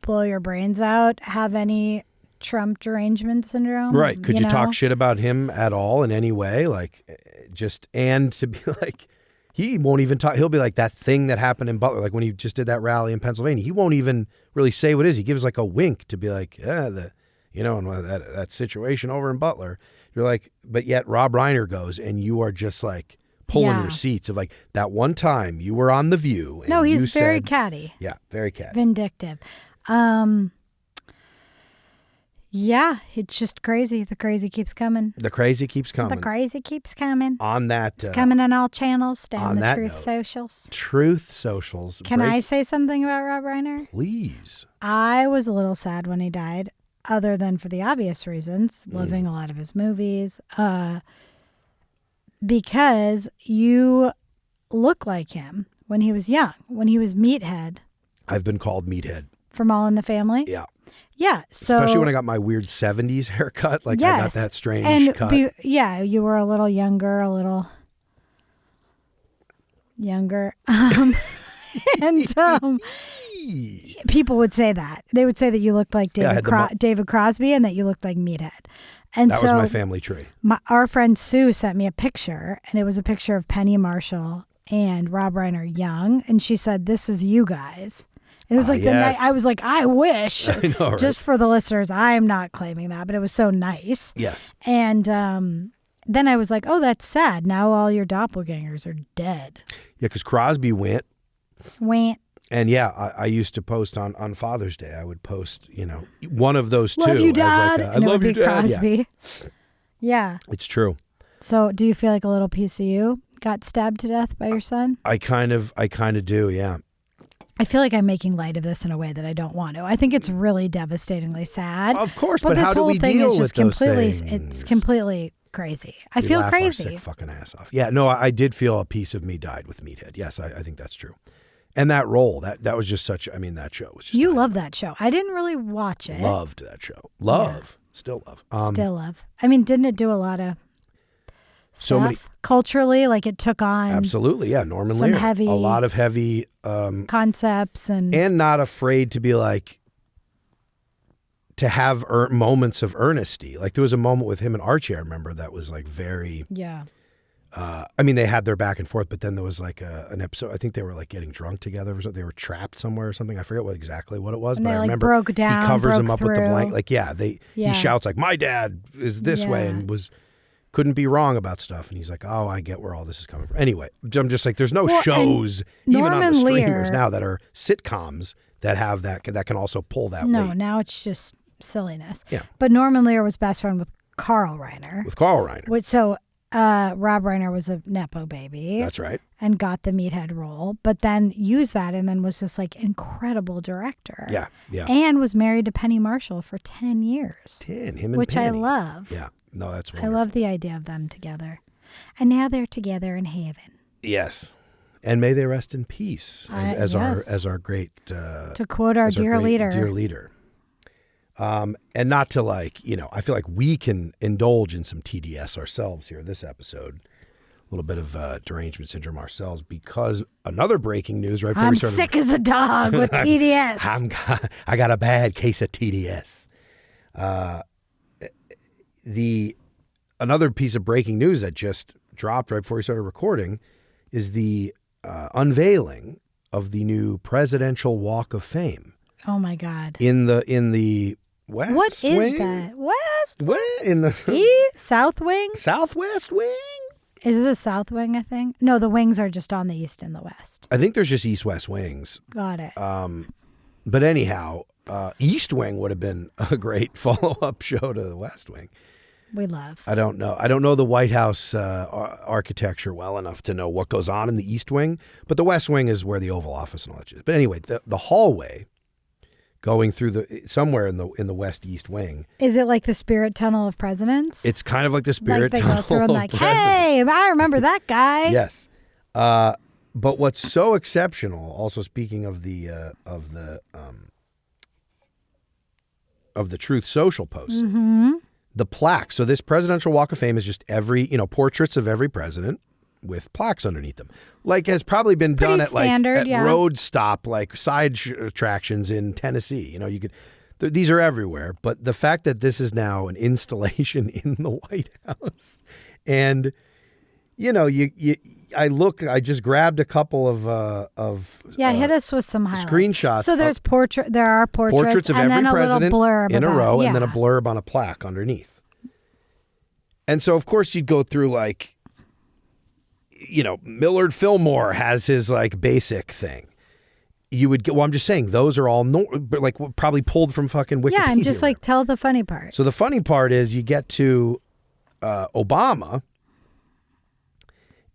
[SPEAKER 4] blow your brains out have any Trump derangement syndrome?
[SPEAKER 3] Right. Could you talk shit about him at all in any way? Like, and to be like, he won't even talk. He'll be like, that thing that happened in Butler, like when he just did that rally in Pennsylvania, he won't even really say what it is. He gives like a wink to be like, and that situation over in Butler. You're like, but yet Rob Reiner goes and you are just like pulling receipts of like that one time you were on The View. And
[SPEAKER 4] no, he's
[SPEAKER 3] you
[SPEAKER 4] very
[SPEAKER 3] said,
[SPEAKER 4] catty.
[SPEAKER 3] Yeah, very catty.
[SPEAKER 4] Vindictive. Yeah, it's just crazy. The crazy keeps coming.
[SPEAKER 3] The crazy keeps coming.
[SPEAKER 4] The crazy keeps coming.
[SPEAKER 3] On that.
[SPEAKER 4] It's coming on all channels. Stay on the Truth
[SPEAKER 3] note,
[SPEAKER 4] Socials.
[SPEAKER 3] Truth Socials.
[SPEAKER 4] Can I say something about Rob Reiner?
[SPEAKER 3] Please.
[SPEAKER 4] I was a little sad when he died, other than for the obvious reasons, loving a lot of his movies, because you look like him when he was young, when he was Meathead.
[SPEAKER 3] I've been called Meathead.
[SPEAKER 4] From All in the Family?
[SPEAKER 3] Yeah.
[SPEAKER 4] Yeah. So,
[SPEAKER 3] especially when I got my weird 70s haircut. Like,
[SPEAKER 4] yes,
[SPEAKER 3] I got that strange cut.
[SPEAKER 4] You were a little younger, and people would say that. They would say that you looked like David Crosby and that you looked like Meathead. And
[SPEAKER 3] that was my family tree.
[SPEAKER 4] Our friend Sue sent me a picture, and it was a picture of Penny Marshall and Rob Reiner young, and she said, "This is you guys." It was like the night. I was like, I wish.
[SPEAKER 3] I know, right? Just
[SPEAKER 4] for the listeners, I am not claiming that, but it was so nice.
[SPEAKER 3] Yes.
[SPEAKER 4] And then I was like, oh, that's sad. Now all your doppelgangers are dead.
[SPEAKER 3] Yeah, because Crosby went. And yeah, I used to post on Father's Day. I would post, one of those two.
[SPEAKER 4] Love you, Dad.
[SPEAKER 3] I love you, Dad.
[SPEAKER 4] Crosby. Yeah.
[SPEAKER 3] It's true.
[SPEAKER 4] So do you feel like a little piece of you got stabbed to death by your son?
[SPEAKER 3] I kind of do, yeah.
[SPEAKER 4] I feel like I'm making light of this in a way that I don't want to. I think it's really devastatingly sad.
[SPEAKER 3] Of course, but how do we deal with those things?
[SPEAKER 4] It's completely crazy. I feel
[SPEAKER 3] laugh
[SPEAKER 4] crazy.
[SPEAKER 3] Our sick fucking ass off. Yeah, no, I did feel a piece of me died with Meathead. Yes, I think that's true. And that role, that was just such. I mean, that show was just.
[SPEAKER 4] You love that show. I didn't really watch it.
[SPEAKER 3] Loved that show. Still love.
[SPEAKER 4] Still love. I mean, didn't it do a lot of
[SPEAKER 3] So many
[SPEAKER 4] culturally, like it took on
[SPEAKER 3] absolutely, yeah. Norman
[SPEAKER 4] some
[SPEAKER 3] Lear,
[SPEAKER 4] heavy
[SPEAKER 3] a lot of heavy
[SPEAKER 4] concepts
[SPEAKER 3] and not afraid to be like to have moments of earnesty. Like there was a moment with him and Archie, I remember, that was like very I mean, they had their back and forth, but then there was like an episode. I think they were like getting drunk together or something. They were trapped somewhere or something. I forget exactly what it was,
[SPEAKER 4] and
[SPEAKER 3] but
[SPEAKER 4] they,
[SPEAKER 3] I
[SPEAKER 4] like,
[SPEAKER 3] remember
[SPEAKER 4] broke down,
[SPEAKER 3] he covers
[SPEAKER 4] broke
[SPEAKER 3] him up with the
[SPEAKER 4] through.
[SPEAKER 3] blanket. Like, he shouts like, "My dad is this way," and couldn't be wrong about stuff. And he's like, "Oh, I get where all this is coming from." Anyway, I'm just like, there's no shows even on the streamers now that are sitcoms that have that can also pull that weight.
[SPEAKER 4] No, now it's just silliness.
[SPEAKER 3] Yeah.
[SPEAKER 4] But Norman Lear was best friend with Carl Reiner. Rob Reiner was a Nepo baby.
[SPEAKER 3] That's right.
[SPEAKER 4] And got the meathead role, but then used that and then was this like incredible director.
[SPEAKER 3] Yeah, yeah.
[SPEAKER 4] And was married to Penny Marshall for 10 years.
[SPEAKER 3] Him and
[SPEAKER 4] which
[SPEAKER 3] Penny.
[SPEAKER 4] I love.
[SPEAKER 3] Yeah. No, that's wonderful.
[SPEAKER 4] I love the idea of them together. And now they're together in heaven.
[SPEAKER 3] Yes. And may they rest in peace as our great
[SPEAKER 4] to quote our dear leader.
[SPEAKER 3] And not to I feel like we can indulge in some TDS ourselves here this episode. A little bit of derangement syndrome ourselves because another breaking news right before we started.
[SPEAKER 4] I'm sick as a dog with TDS.
[SPEAKER 3] I got a bad case of TDS. Another piece of breaking news that just dropped right before we started recording is the unveiling of the new Presidential Walk of Fame.
[SPEAKER 4] Oh my God!
[SPEAKER 3] In the West
[SPEAKER 4] what
[SPEAKER 3] wing?
[SPEAKER 4] Is that? West?
[SPEAKER 3] In the
[SPEAKER 4] South wing?
[SPEAKER 3] Southwest wing?
[SPEAKER 4] Is the South wing a thing? No, the wings are just on the East and the West.
[SPEAKER 3] I think there's just East-West wings.
[SPEAKER 4] Got it.
[SPEAKER 3] But anyhow, East Wing would have been a great follow-up show to the West Wing.
[SPEAKER 4] We love.
[SPEAKER 3] I don't know the White House architecture well enough to know what goes on in the East Wing, but the West Wing is where the Oval Office and all that is. But anyway, the hallway going through somewhere in the West East Wing.
[SPEAKER 4] Is it like the Spirit Tunnel of Presidents?
[SPEAKER 3] It's kind of like the Spirit Tunnel
[SPEAKER 4] go through and
[SPEAKER 3] of Presidents.
[SPEAKER 4] Hey, I remember that guy.
[SPEAKER 3] Yes. But what's so exceptional, also speaking of the Truth Social post, the plaque. So this Presidential Walk of Fame is just portraits of every president with plaques underneath them. Like has probably been done at
[SPEAKER 4] standard,
[SPEAKER 3] road stop, like side attractions in Tennessee. These are everywhere. But the fact that this is now an installation in the White House, and I just grabbed a couple of
[SPEAKER 4] hit us with some highlights.
[SPEAKER 3] Screenshots.
[SPEAKER 4] So there are portraits
[SPEAKER 3] of
[SPEAKER 4] and
[SPEAKER 3] every
[SPEAKER 4] then
[SPEAKER 3] president
[SPEAKER 4] a blurb
[SPEAKER 3] in a row, and then a
[SPEAKER 4] yeah.
[SPEAKER 3] blurb on a plaque underneath. And so, of course, you'd go through Millard Fillmore has his basic thing. You would get. Well, I'm just saying those are all probably pulled from fucking Wikipedia.
[SPEAKER 4] Yeah, and just tell the funny part.
[SPEAKER 3] So the funny part is you get to Obama.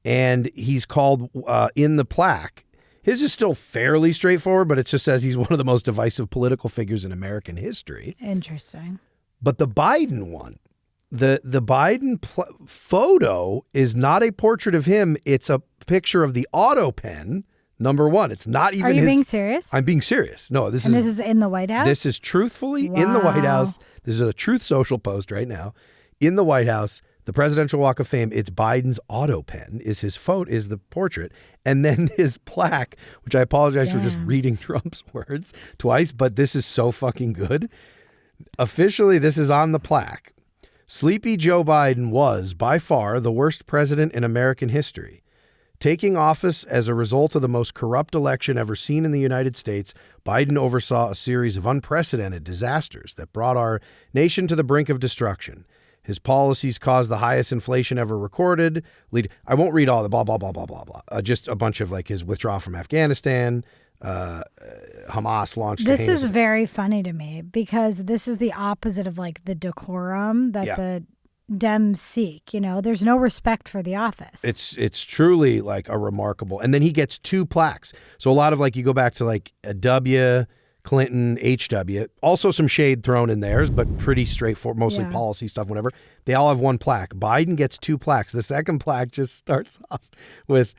[SPEAKER 3] And he's called in the plaque. His is still fairly straightforward, but it just says he's one of the most divisive political figures in American history.
[SPEAKER 4] Interesting.
[SPEAKER 3] But the Biden one, the Biden photo is not a portrait of him. It's a picture of the auto pen, number one. It's not even
[SPEAKER 4] Are you being serious?
[SPEAKER 3] I'm being serious. No, this
[SPEAKER 4] is in the White House?
[SPEAKER 3] This is truthfully in the White House. This is a Truth Social post right now. In the White House. The Presidential Walk of Fame, it's Biden's auto pen, is his photo, is the portrait. And then his plaque, which I apologize for just reading Trump's words twice, but this is so fucking good. Officially, this is on the plaque. Sleepy Joe Biden was, by far, the worst president in American history. Taking office as a result of the most corrupt election ever seen in the United States, Biden oversaw a series of unprecedented disasters that brought our nation to the brink of destruction. His policies caused the highest inflation ever recorded. I won't read all the blah, blah, blah, blah, blah, blah. Just a bunch of his withdrawal from Afghanistan. Hamas launched.
[SPEAKER 4] This is very funny to me because this is the opposite of the decorum that the Dems seek. There's no respect for the office.
[SPEAKER 3] It's truly a remarkable. And then he gets two plaques. So a lot of you go back to a W, Clinton, HW, also some shade thrown in theirs, but pretty straightforward, mostly policy stuff, whatever. They all have one plaque. Biden gets two plaques. The second plaque just starts off with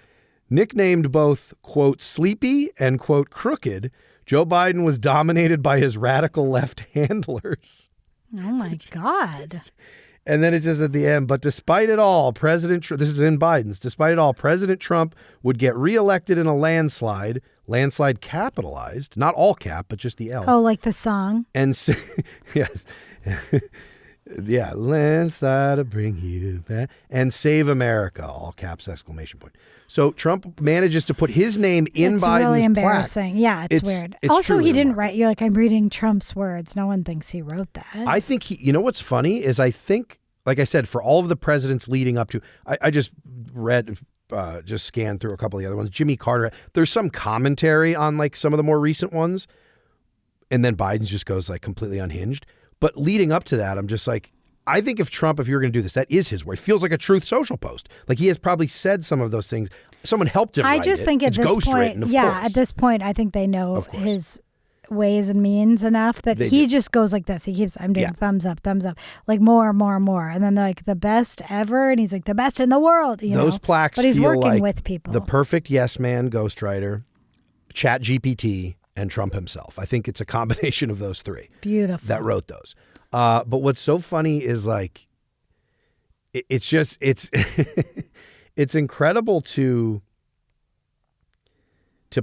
[SPEAKER 3] nicknamed both, quote, sleepy and, quote, crooked. Joe Biden was dominated by his radical left handlers.
[SPEAKER 4] Oh, my God.
[SPEAKER 3] And then it's just at the end. But despite it all, this is in Biden's, despite it all, President Trump would get reelected in a landslide capitalized, not all cap, but just the L.
[SPEAKER 4] Oh, like the song?
[SPEAKER 3] And yes. Yeah, landslide to bring you back. And save America, all caps, exclamation point. So Trump manages to put his name in Biden's plaque. It's really
[SPEAKER 4] embarrassing. Yeah, it's weird.
[SPEAKER 3] It's
[SPEAKER 4] also, he didn't
[SPEAKER 3] remarkable.
[SPEAKER 4] write, you're like, I'm reading Trump's words. No one thinks he wrote that.
[SPEAKER 3] I think you know what's funny is I think, like I said, for all of the presidents leading up to, I just read, just scanned through a couple of the other ones. Jimmy Carter, there's some commentary on like some of the more recent ones. And then Biden's just goes like completely unhinged. But leading up to that, I'm just like, I think if you were going to do this, that is his word. It feels like a Truth Social post. Like he has probably said some of those things. Someone helped him write it.
[SPEAKER 4] I just think at this point, at this point, I think they know his ways and means enough that he just goes like this. He keeps, I'm doing thumbs up, like more. And then they're like the best ever. And he's like the best in the world.
[SPEAKER 3] Those plaques
[SPEAKER 4] but he's
[SPEAKER 3] feel
[SPEAKER 4] working
[SPEAKER 3] like
[SPEAKER 4] with people.
[SPEAKER 3] The perfect yes man ghostwriter, Chat GPT, and Trump himself. I think it's a combination of those three.
[SPEAKER 4] Beautiful.
[SPEAKER 3] That wrote those. But what's so funny is like, it's it's incredible to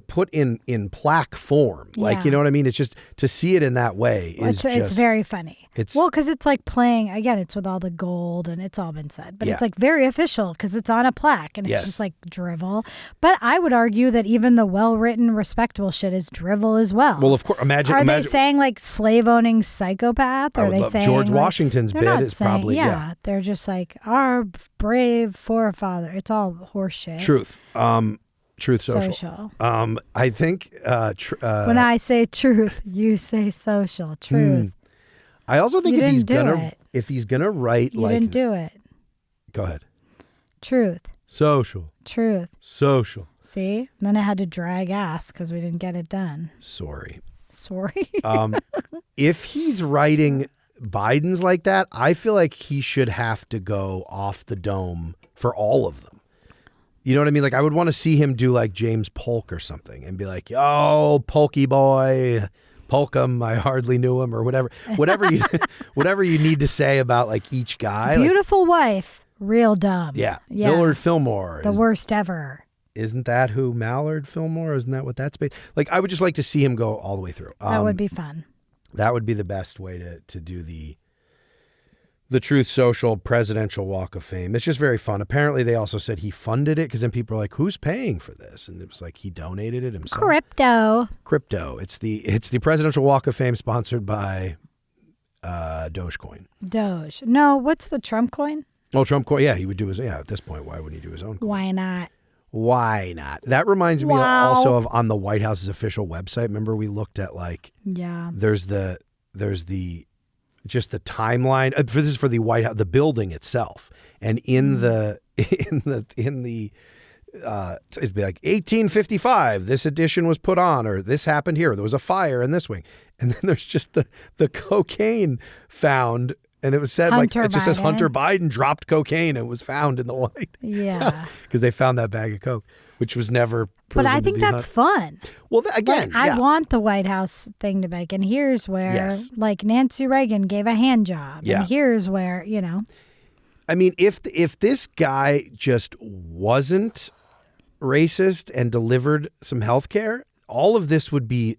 [SPEAKER 3] put in plaque form. Like, you know what I mean? It's just to see it in that way is
[SPEAKER 4] it's very funny. Because it's like playing, again, it's with all the gold and it's all been said, but it's like very official because it's on a plaque and it's just like drivel. But I would argue that even the well-written, respectable shit is drivel as well.
[SPEAKER 3] Well, of course, imagine.
[SPEAKER 4] Are they saying like slave-owning psychopath? Or are they saying
[SPEAKER 3] George
[SPEAKER 4] like,
[SPEAKER 3] Washington's bid is
[SPEAKER 4] saying,
[SPEAKER 3] probably,
[SPEAKER 4] they're just like our brave forefather. It's all horseshit.
[SPEAKER 3] Truth. Truth Social. I think
[SPEAKER 4] when I say truth, you say social. Truth.
[SPEAKER 3] I also think if he's gonna write
[SPEAKER 4] you didn't do it.
[SPEAKER 3] Go ahead.
[SPEAKER 4] Truth.
[SPEAKER 3] Social.
[SPEAKER 4] Truth.
[SPEAKER 3] Social.
[SPEAKER 4] See? And then I had to drag ass because we didn't get it done.
[SPEAKER 3] Sorry. If he's writing Biden's like that, I feel like he should have to go off the dome for all of them. You know what I mean? Like, I would want to see him do like James Polk or something and be like, "Yo, Polky boy, Polkum, I hardly knew him," or whatever you need to say about like each guy.
[SPEAKER 4] Beautiful wife, real dumb.
[SPEAKER 3] Yeah. Millard Fillmore.
[SPEAKER 4] The worst ever.
[SPEAKER 3] Isn't that who Mallard Fillmore? Isn't that what that's based? Like, I would just like to see him go all the way through.
[SPEAKER 4] That would be fun.
[SPEAKER 3] That would be the best way to do the Truth Social Presidential Walk of Fame. It's just very fun. Apparently, they also said he funded it because then people are like, "Who's paying for this?" And it was like he donated it himself. Crypto. It's the Presidential Walk of Fame sponsored by Dogecoin.
[SPEAKER 4] Doge. No, what's the Trump coin?
[SPEAKER 3] Oh, Trump coin. Yeah, he would do his. Yeah, at this point, why wouldn't he do his own coin?
[SPEAKER 4] Why not?
[SPEAKER 3] That reminds me also of on the White House's official website. Remember, we looked at like there's the just the timeline. This is for the White House, the building itself, and in the it'd be like 1855. This edition was put on, or this happened here. There was a fire in this wing, and then there's just the cocaine found, and it was said it just says Hunter Biden dropped cocaine and was found in the White House because they found that bag of coke, which was never proven. But
[SPEAKER 4] I think that's fun.
[SPEAKER 3] Well, again,
[SPEAKER 4] I want the White House thing to be like, and here's where, like Nancy Reagan gave a hand job, and here's where,
[SPEAKER 3] I mean, if this guy just wasn't racist and delivered some health care, all of this would be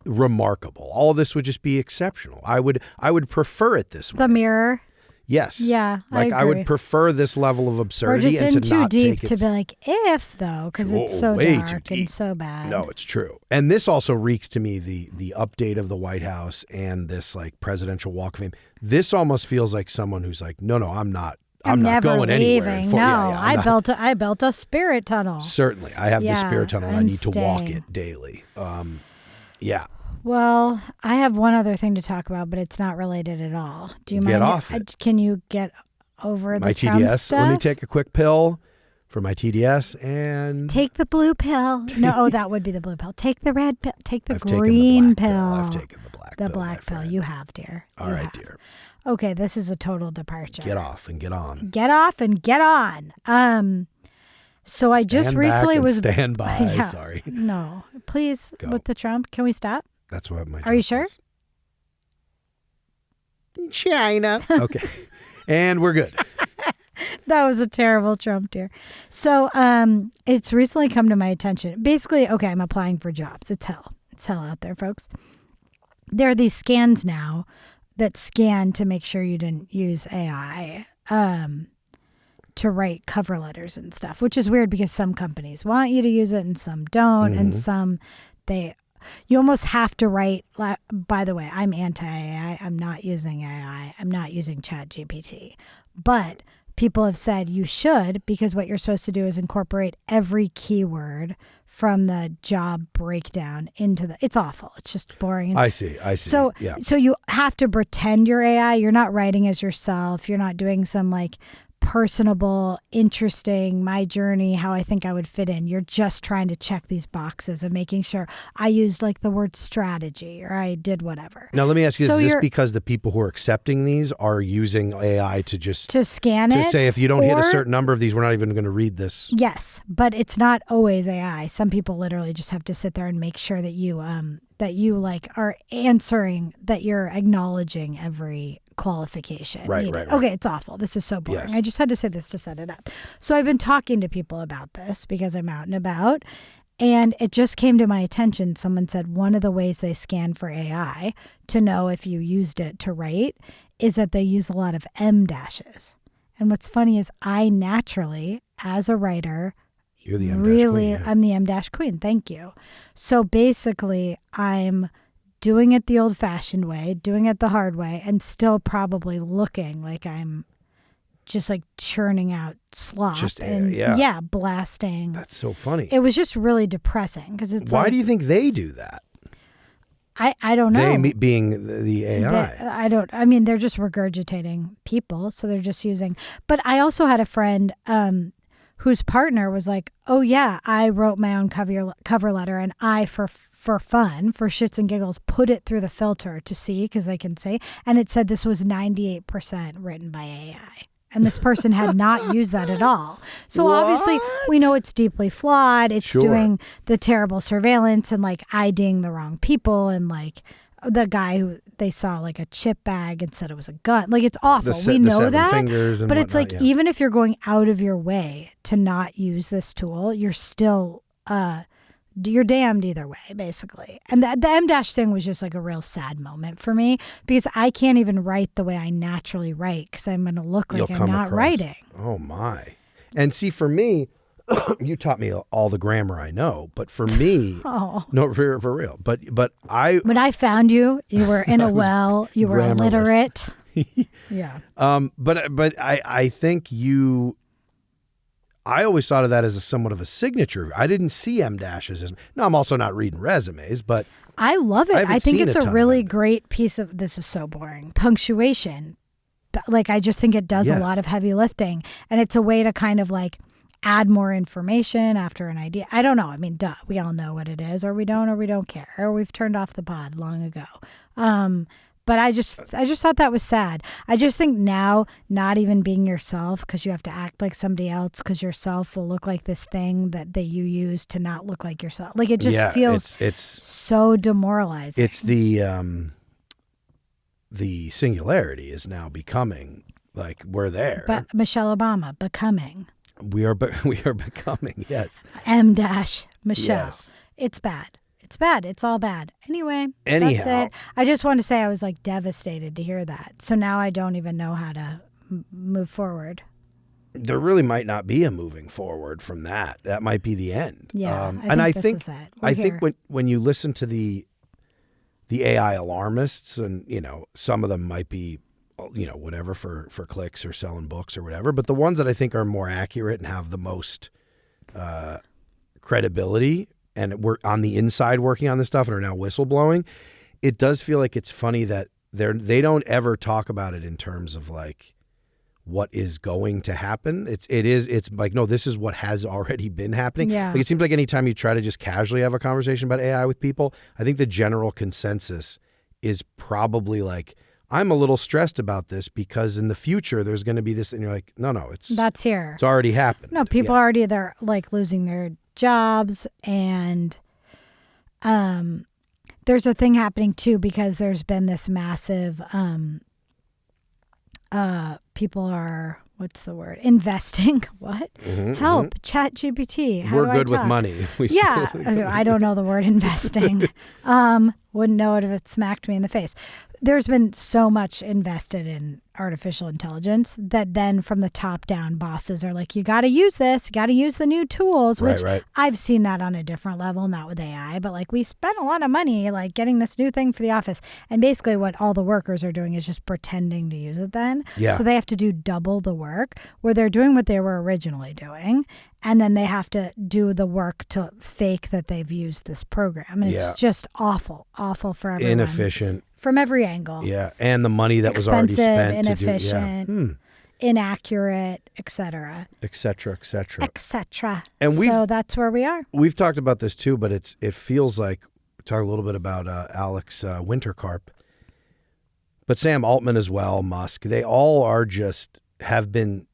[SPEAKER 3] remarkable. All of this would just be exceptional. I would prefer it this way.
[SPEAKER 4] The Mirror.
[SPEAKER 3] Yes.
[SPEAKER 4] Yeah,
[SPEAKER 3] I would prefer this level of absurdity and to not take it.
[SPEAKER 4] To be like, if though, because it's so dark and so bad.
[SPEAKER 3] No, it's true. And this also reeks to me the update of the White House and this like presidential walk of fame. This almost feels like someone who's like, no, I'm not going anywhere.
[SPEAKER 4] I built a spirit tunnel.
[SPEAKER 3] Certainly, I have this spirit tunnel, and I need to walk it daily. Yeah.
[SPEAKER 4] Well, I have one other thing to talk about, but it's not related at all. Do you mind?
[SPEAKER 3] Get off it.
[SPEAKER 4] Can you get over
[SPEAKER 3] my
[SPEAKER 4] Trump
[SPEAKER 3] TDS?
[SPEAKER 4] stuff?
[SPEAKER 3] Let me take a quick pill for my TDS and
[SPEAKER 4] take the blue pill. No, that would be the blue pill. Take the red pill. Take the green pill.
[SPEAKER 3] I've taken the black pill.
[SPEAKER 4] The black pill. You have, dear.
[SPEAKER 3] All right, dear.
[SPEAKER 4] Okay, this is a total departure.
[SPEAKER 3] Get off and get on.
[SPEAKER 4] Get off and get on. So I just recently was
[SPEAKER 3] stand by. Yeah, sorry.
[SPEAKER 4] No, please. Go. With the Trump, can we stop?
[SPEAKER 3] That's what my.
[SPEAKER 4] Are you sure?
[SPEAKER 3] China. Okay. And we're good.
[SPEAKER 4] That was a terrible Trump tier. So it's recently come to my attention. Basically, okay, I'm applying for jobs. It's hell. It's hell out there, folks. There are these scans now that scan to make sure you didn't use AI to write cover letters and stuff, which is weird because some companies want you to use it and some don't. And some, you almost have to write, by the way, I'm anti-AI. I'm not using AI. I'm not using ChatGPT. But people have said you should, because what you're supposed to do is incorporate every keyword from the job breakdown into it's awful. It's just boring.
[SPEAKER 3] I see.
[SPEAKER 4] So you have to pretend you're AI. You're not writing as yourself. You're not doing some like personable, interesting, my journey, how I think I would fit in. You're just trying to check these boxes of making sure I used like the word strategy or I did whatever.
[SPEAKER 3] Now, let me ask you, is this because the people who are accepting these are using AI to
[SPEAKER 4] scan it?
[SPEAKER 3] To say, if you don't hit a certain number of these, we're not even going to read this.
[SPEAKER 4] Yes, but it's not always AI. Some people literally just have to sit there and make sure that you like are answering, that you're acknowledging every qualification.
[SPEAKER 3] Right.
[SPEAKER 4] Okay, it's awful. This is so boring.
[SPEAKER 3] Yes.
[SPEAKER 4] I just had to say this to set it up. So I've been talking to people about this because I'm out and about, and it just came to my attention. Someone said one of the ways they scan for AI to know if you used it to write is that they use a lot of M dashes. And what's funny is I naturally, as a writer,
[SPEAKER 3] You're the M
[SPEAKER 4] really,
[SPEAKER 3] queen, yeah.
[SPEAKER 4] I'm the M dash queen. Thank you. So basically, I'm doing it the old-fashioned way, doing it the hard way, and still probably looking like I'm just like churning out slop and blasting.
[SPEAKER 3] That's so funny.
[SPEAKER 4] It was just really depressing because it's
[SPEAKER 3] Why do you think they do that?
[SPEAKER 4] I don't know.
[SPEAKER 3] They being the AI.
[SPEAKER 4] They're just regurgitating people, so they're just using. But I also had a friend whose partner was like, oh yeah, I wrote my own cover letter, and I, for fun, for shits and giggles, put it through the filter to see, because they can say, and it said this was 98% written by AI. And this person had not used that at all. So obviously we know it's deeply flawed. It's doing the terrible surveillance and like IDing the wrong people, and like the guy who they saw like a chip bag and said it was a gun. Like, it's awful. We know that. But it's like, even if you're going out of your way to not use this tool, you're still you're damned either way, basically. And the M dash thing was just like a real sad moment for me, because I can't even write the way I naturally write, because I'm going to look like I'm not writing.
[SPEAKER 3] Oh my. And see, for me, you taught me all the grammar I know, but for me, no, for real. But when
[SPEAKER 4] I found you, you were in a well, you were illiterate. Yeah.
[SPEAKER 3] But I think I always thought of that as somewhat of a signature. I didn't see M dashes as. No, I'm also not reading resumes, but
[SPEAKER 4] I love it. I think it's a really great piece of. This is so boring. Punctuation. Like, I just think it does a lot of heavy lifting, and it's a way to kind of like add more information after an idea. I don't know. I mean, duh. We all know what it is, or we don't care, or we've turned off the pod long ago. But I just thought that was sad. I just think now, not even being yourself, because you have to act like somebody else, because yourself will look like this thing that you use to not look like yourself. Like, it just feels it's so demoralizing.
[SPEAKER 3] It's the singularity is now becoming, like, we're there.
[SPEAKER 4] But Michelle Obama, becoming.
[SPEAKER 3] We are becoming, yes.
[SPEAKER 4] M dash Michelle.
[SPEAKER 3] Yes.
[SPEAKER 4] It's bad. It's bad. It's all bad. Anyhow, that's it. I just want to say I was like devastated to hear that. So now I don't even know how to move forward.
[SPEAKER 3] There really might not be a moving forward from that. That might be the end.
[SPEAKER 4] Yeah,
[SPEAKER 3] I think when you listen to the AI alarmists, and some of them might be whatever for clicks or selling books or whatever, but the ones that I think are more accurate and have the most credibility, and we're on the inside working on this stuff and are now whistleblowing, it does feel like it's funny that they don't ever talk about it in terms of like what is going to happen. It's like, no, this is what has already been happening.
[SPEAKER 4] Yeah.
[SPEAKER 3] Like, it seems like anytime you try to just casually have a conversation about AI with people, I think the general consensus is probably like, I'm a little stressed about this because in the future there's going to be this, and you're like, no,
[SPEAKER 4] that's here.
[SPEAKER 3] It's already happened.
[SPEAKER 4] No, people already, they're like losing their jobs, and there's a thing happening too, because there's been this massive people are, what's the word? Investing. What? Help. Chat GPT. How
[SPEAKER 3] We're
[SPEAKER 4] do I
[SPEAKER 3] good with
[SPEAKER 4] talk?
[SPEAKER 3] money.
[SPEAKER 4] Yeah. I don't know the word investing. Wouldn't know it if it smacked me in the face. There's been so much invested in artificial intelligence that then from the top down bosses are like, you got to use this, you got to use the new tools, which
[SPEAKER 3] Right.
[SPEAKER 4] I've seen that on a different level, not with AI, but like we spent a lot of money like getting this new thing for the office. And basically what all the workers are doing is just pretending to use it then.
[SPEAKER 3] Yeah.
[SPEAKER 4] So they have to do double the work where they're doing what they were originally doing. And then they have to do the work to fake that they've used this program. And it's just awful for everyone.
[SPEAKER 3] Inefficient.
[SPEAKER 4] From every angle.
[SPEAKER 3] Yeah. And the money that was already spent
[SPEAKER 4] inefficient,
[SPEAKER 3] to do. Yeah.
[SPEAKER 4] Inaccurate, etc.
[SPEAKER 3] etc.
[SPEAKER 4] And
[SPEAKER 3] we've-
[SPEAKER 4] so that's where we are.
[SPEAKER 3] We've talked about this too, but it feels like we talked a little bit about Alex Winterkarp, but Sam Altman as well, Musk. They all are just have been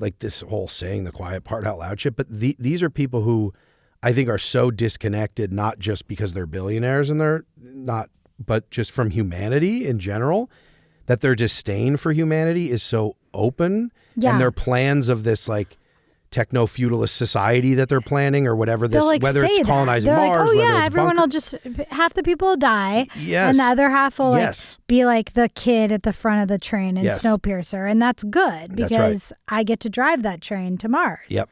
[SPEAKER 3] like this whole saying the quiet part out loud shit. But these are people who I think are so disconnected, not just because they're billionaires and they're not, but just from humanity in general, that their disdain for humanity is so open.
[SPEAKER 4] Yeah.
[SPEAKER 3] And their plans of this like techno-feudalist society that they're planning or whatever this,
[SPEAKER 4] They'll, like,
[SPEAKER 3] whether
[SPEAKER 4] say
[SPEAKER 3] it's
[SPEAKER 4] that.
[SPEAKER 3] colonizing
[SPEAKER 4] They're
[SPEAKER 3] Mars,
[SPEAKER 4] like, oh
[SPEAKER 3] whether
[SPEAKER 4] yeah,
[SPEAKER 3] it's
[SPEAKER 4] everyone
[SPEAKER 3] bunker-
[SPEAKER 4] will just, half the people will die.
[SPEAKER 3] Yes.
[SPEAKER 4] And the other half will like
[SPEAKER 3] Yes.
[SPEAKER 4] be like the kid at the front of the train in
[SPEAKER 3] Yes.
[SPEAKER 4] Snowpiercer. And that's good
[SPEAKER 3] That's
[SPEAKER 4] because I get to drive that train to Mars.
[SPEAKER 3] Yep.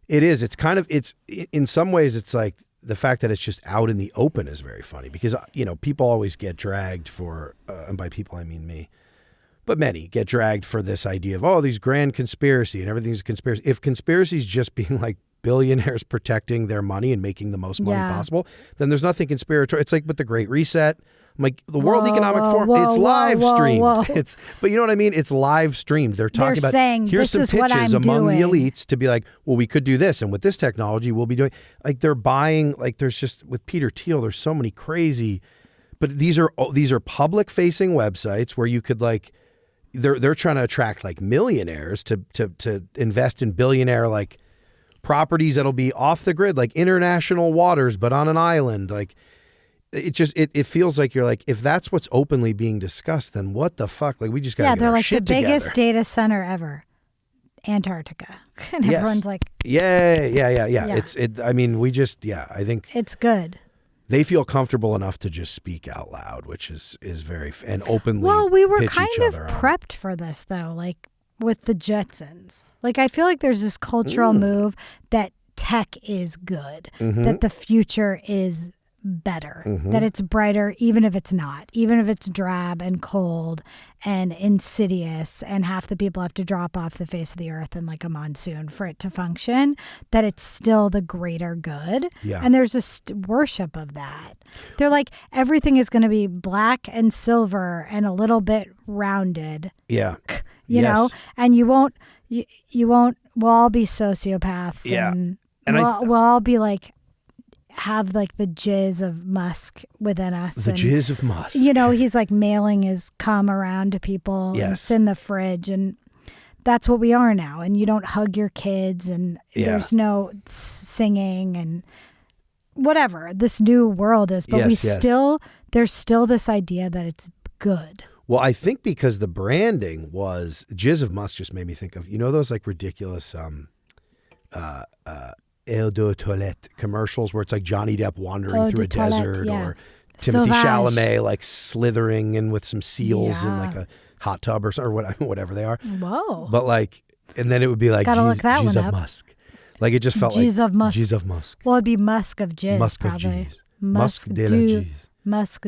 [SPEAKER 3] It is. It's kind of, it's in some ways, it's like the fact that it's just out in the open is very funny because, people always get dragged for, and by people, I mean me, but many get dragged for this idea of, oh, these grand conspiracy and everything's a conspiracy. If conspiracy is just being like billionaires protecting their money and making the most money possible, then there's nothing conspiratorial. It's like with the Great Reset. I'm like the World Economic Forum, it's live streamed. But you know what I mean? It's live streamed. They're talking about,
[SPEAKER 4] saying,
[SPEAKER 3] here's some
[SPEAKER 4] this is what
[SPEAKER 3] pitches
[SPEAKER 4] I'm
[SPEAKER 3] among the
[SPEAKER 4] doing.
[SPEAKER 3] elites to be like, well, we could do this. And with this technology, we'll be doing, like they're buying, like there's just, with Peter Thiel, there's so many crazy, but these are public facing websites where you could like, they're trying to attract like millionaires to invest in billionaire like properties that'll be off the grid, like international waters, but on an island. Like it feels like you're like, if that's what's openly being discussed, then what the fuck? Like we just got to get
[SPEAKER 4] they're
[SPEAKER 3] our
[SPEAKER 4] like
[SPEAKER 3] shit
[SPEAKER 4] the biggest
[SPEAKER 3] together.
[SPEAKER 4] data center ever, Antarctica, and everyone's like,
[SPEAKER 3] yeah.
[SPEAKER 4] Yeah.
[SPEAKER 3] I mean, I think
[SPEAKER 4] it's good.
[SPEAKER 3] they feel comfortable enough to just speak out loud, which is very and openly.
[SPEAKER 4] Well, we were
[SPEAKER 3] pitch
[SPEAKER 4] kind
[SPEAKER 3] each
[SPEAKER 4] of
[SPEAKER 3] other on.
[SPEAKER 4] prepped for this though, like with the Jetsons. Like I feel like there's this cultural move that tech is good, that the future is better, that it's brighter, even if it's not, even if it's drab and cold and insidious and half the people have to drop off the face of the earth in like a monsoon for it to function, that it's still the greater good.
[SPEAKER 3] Yeah.
[SPEAKER 4] And there's a worship of that. They're like, everything is going to be black and silver and a little bit rounded.
[SPEAKER 3] Yeah.
[SPEAKER 4] You know, and you won't, we'll all be sociopaths.
[SPEAKER 3] Yeah.
[SPEAKER 4] And
[SPEAKER 3] And
[SPEAKER 4] we'll all be like, have like the jizz of Musk within us.
[SPEAKER 3] The
[SPEAKER 4] and,
[SPEAKER 3] jizz of Musk.
[SPEAKER 4] You know, he's like mailing his cum around to people.
[SPEAKER 3] Yes.
[SPEAKER 4] And it's in the fridge. And that's what we are now. And you don't hug your kids and there's no singing and whatever this new world is. But there's still this idea that it's good.
[SPEAKER 3] Well, I think because the branding was Jizz of Musk just made me think of, those like ridiculous Eau de Toilette commercials where it's like Johnny Depp wandering through a desert or Timothy Chalamet like slithering in with some seals in like a hot tub or whatever they are.
[SPEAKER 4] Whoa.
[SPEAKER 3] But like, and then it would be like Jizz of
[SPEAKER 4] up.
[SPEAKER 3] Musk. Like it just felt
[SPEAKER 4] Jizz
[SPEAKER 3] like
[SPEAKER 4] of Musk.
[SPEAKER 3] Jizz of Musk.
[SPEAKER 4] Well, it'd be Musk of Jizz.
[SPEAKER 3] Musk
[SPEAKER 4] probably.
[SPEAKER 3] of Jizz. Musk de la Jizz.
[SPEAKER 4] Musk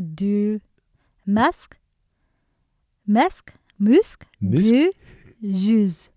[SPEAKER 4] de Jizz.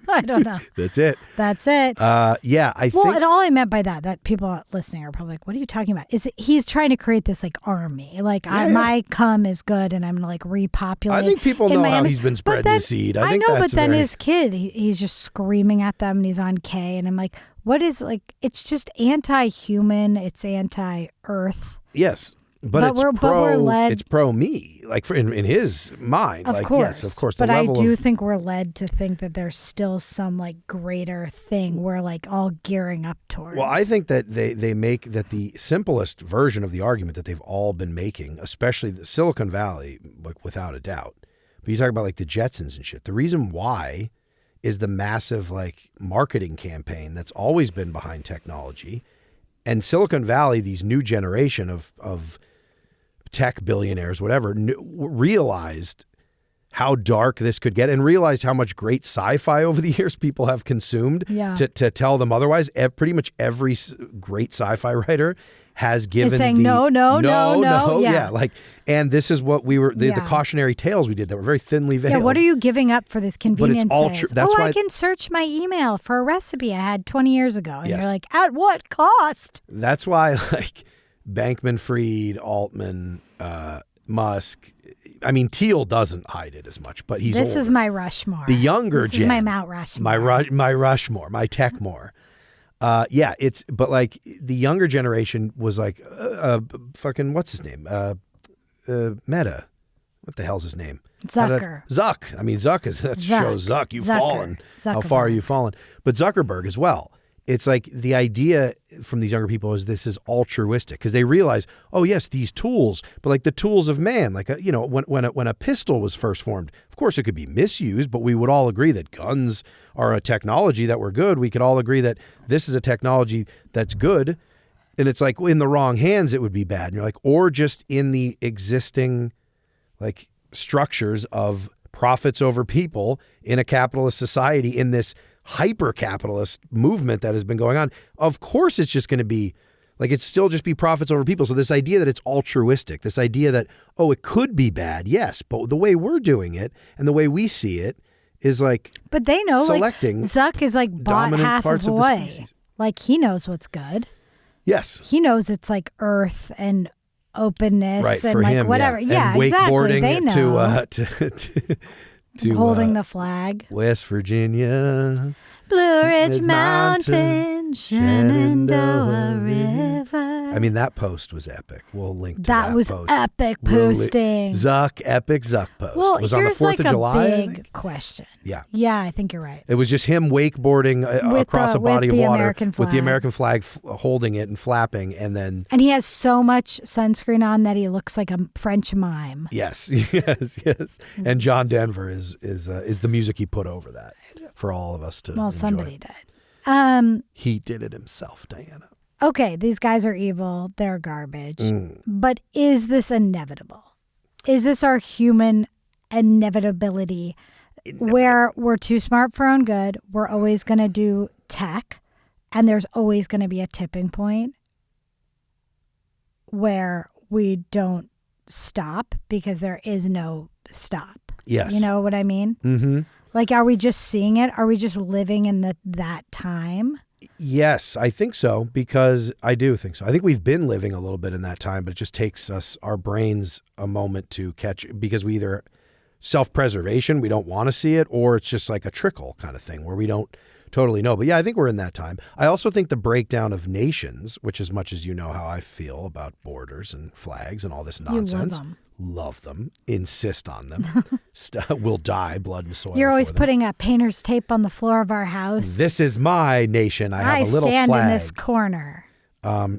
[SPEAKER 4] I don't know.
[SPEAKER 3] That's it.
[SPEAKER 4] Yeah,
[SPEAKER 3] I think.
[SPEAKER 4] Well, and all I meant by that people listening are probably like, what are you talking about? Is he's trying to create this like army. Like my cum is good and I'm going to like repopulate.
[SPEAKER 3] I think people know
[SPEAKER 4] Miami.
[SPEAKER 3] how he's been spreading the seed. I think
[SPEAKER 4] know,
[SPEAKER 3] that's
[SPEAKER 4] but then
[SPEAKER 3] very...
[SPEAKER 4] his kid, he's just screaming at them and he's on K. And I'm like, what is like, it's just anti-human. It's anti-earth.
[SPEAKER 3] Yes. But
[SPEAKER 4] we're led,
[SPEAKER 3] it's pro me, like in his mind.
[SPEAKER 4] Of
[SPEAKER 3] like,
[SPEAKER 4] course.
[SPEAKER 3] Yes, of course.
[SPEAKER 4] But I do think we're led to think that there's still some like greater thing we're like all gearing up towards.
[SPEAKER 3] Well, I think that they make that the simplest version of the argument that they've all been making, especially the Silicon Valley, like without a doubt, But you talk about like the Jetsons and shit. The reason why is the massive like marketing campaign that's always been behind technology. And Silicon Valley, these new generation of tech billionaires, whatever, realized how dark this could get and realized how much great sci-fi over the years people have consumed to tell them otherwise. Pretty much every great sci-fi writer has given
[SPEAKER 4] saying no.
[SPEAKER 3] Yeah. Like, and this is what we were, the cautionary tales we did that were very thinly veiled.
[SPEAKER 4] Yeah, what are you giving up for this convenience?
[SPEAKER 3] But it's all true. That's why
[SPEAKER 4] I can search my email for a recipe I had 20 years ago. And
[SPEAKER 3] Yes.
[SPEAKER 4] you're like, at what cost?
[SPEAKER 3] That's why like Bankman-Fried, Altman, Musk, I mean, Thiel doesn't hide it as much, but he's
[SPEAKER 4] This
[SPEAKER 3] older.
[SPEAKER 4] is my Rushmore.
[SPEAKER 3] The younger
[SPEAKER 4] this
[SPEAKER 3] gen.
[SPEAKER 4] is my Mount Rushmore.
[SPEAKER 3] My Rushmore, my Techmore. But like the younger generation was like, fucking, what's his name? Meta. What the hell's his name?
[SPEAKER 4] Zucker.
[SPEAKER 3] Zuck. I mean, Zuck is, that shows Zuck. You've fallen. How far you've fallen. But Zuckerberg as well. It's like the idea from these younger people is this is altruistic because they realize, oh yes, these tools, but like the tools of man, like when a pistol was first formed, of course it could be misused, but we would all agree that guns are a technology that were good. We could all agree that this is a technology that's good, and it's like in the wrong hands it would be bad. And you're like, or just in the existing like structures of profits over people in a capitalist society in this hyper-capitalist movement that has been going on, of course it's just going to be like, it's still just be profits over people. So this idea that it's altruistic, this idea that, oh, it could be bad, yes, but the way we're doing it and the way we see it is like,
[SPEAKER 4] but they know,
[SPEAKER 3] selecting
[SPEAKER 4] like Zuck is like bought half
[SPEAKER 3] parts
[SPEAKER 4] of
[SPEAKER 3] of the
[SPEAKER 4] the way.
[SPEAKER 3] species.
[SPEAKER 4] Like he knows what's good.
[SPEAKER 3] Yes.
[SPEAKER 4] He knows it's like earth and openness
[SPEAKER 3] Right,
[SPEAKER 4] and
[SPEAKER 3] for
[SPEAKER 4] like
[SPEAKER 3] him,
[SPEAKER 4] whatever.
[SPEAKER 3] yeah.
[SPEAKER 4] Yeah,
[SPEAKER 3] And wakeboarding
[SPEAKER 4] exactly. They know.
[SPEAKER 3] to
[SPEAKER 4] holding the flag.
[SPEAKER 3] West Virginia.
[SPEAKER 4] Blue Ridge
[SPEAKER 3] Mountain,
[SPEAKER 4] Mountain, Shenandoah River.
[SPEAKER 3] I mean, that post was epic. We'll link to
[SPEAKER 4] That was
[SPEAKER 3] post.
[SPEAKER 4] epic posting.
[SPEAKER 3] Epic Zuck post.
[SPEAKER 4] Well,
[SPEAKER 3] It was on the
[SPEAKER 4] here's
[SPEAKER 3] 4th
[SPEAKER 4] like
[SPEAKER 3] of
[SPEAKER 4] a
[SPEAKER 3] July. I
[SPEAKER 4] big
[SPEAKER 3] think.
[SPEAKER 4] question.
[SPEAKER 3] Yeah.
[SPEAKER 4] Yeah, I think you're right.
[SPEAKER 3] It was just him wakeboarding across a body of
[SPEAKER 4] with the
[SPEAKER 3] water
[SPEAKER 4] American
[SPEAKER 3] with the
[SPEAKER 4] flag.
[SPEAKER 3] American flag holding it and flapping, and then
[SPEAKER 4] And he has so much sunscreen on that he looks like a French mime.
[SPEAKER 3] yes. And John Denver is the music he put over that for all of us to
[SPEAKER 4] Well,
[SPEAKER 3] enjoy.
[SPEAKER 4] somebody did.
[SPEAKER 3] He did it himself, Diana.
[SPEAKER 4] Okay, these guys are evil. They're garbage.
[SPEAKER 3] Mm.
[SPEAKER 4] But is this inevitable? Is this our human inevitability where we're too smart for our own good? We're always going to do tech, and there's always going to be a tipping point where we don't stop because there is no stop.
[SPEAKER 3] Yes.
[SPEAKER 4] You know what I mean?
[SPEAKER 3] Mm-hmm.
[SPEAKER 4] Like, are we just seeing it? Are we just living in that time?
[SPEAKER 3] Yes, I think so, because I do think so. I think we've been living a little bit in that time, but it just takes our brains a moment to catch, because we either self-preservation, we don't want to see it, or it's just like a trickle kind of thing where we don't totally know. But yeah, I think we're in that time. I also think the breakdown of nations, which as much as you know how I feel about borders and flags and all this nonsense, love them, insist on them, will die, blood and soil.
[SPEAKER 4] You're always
[SPEAKER 3] for them.
[SPEAKER 4] putting a painter's tape on the floor of our house.
[SPEAKER 3] This is my nation. I have a little
[SPEAKER 4] stand
[SPEAKER 3] flag.
[SPEAKER 4] in this corner.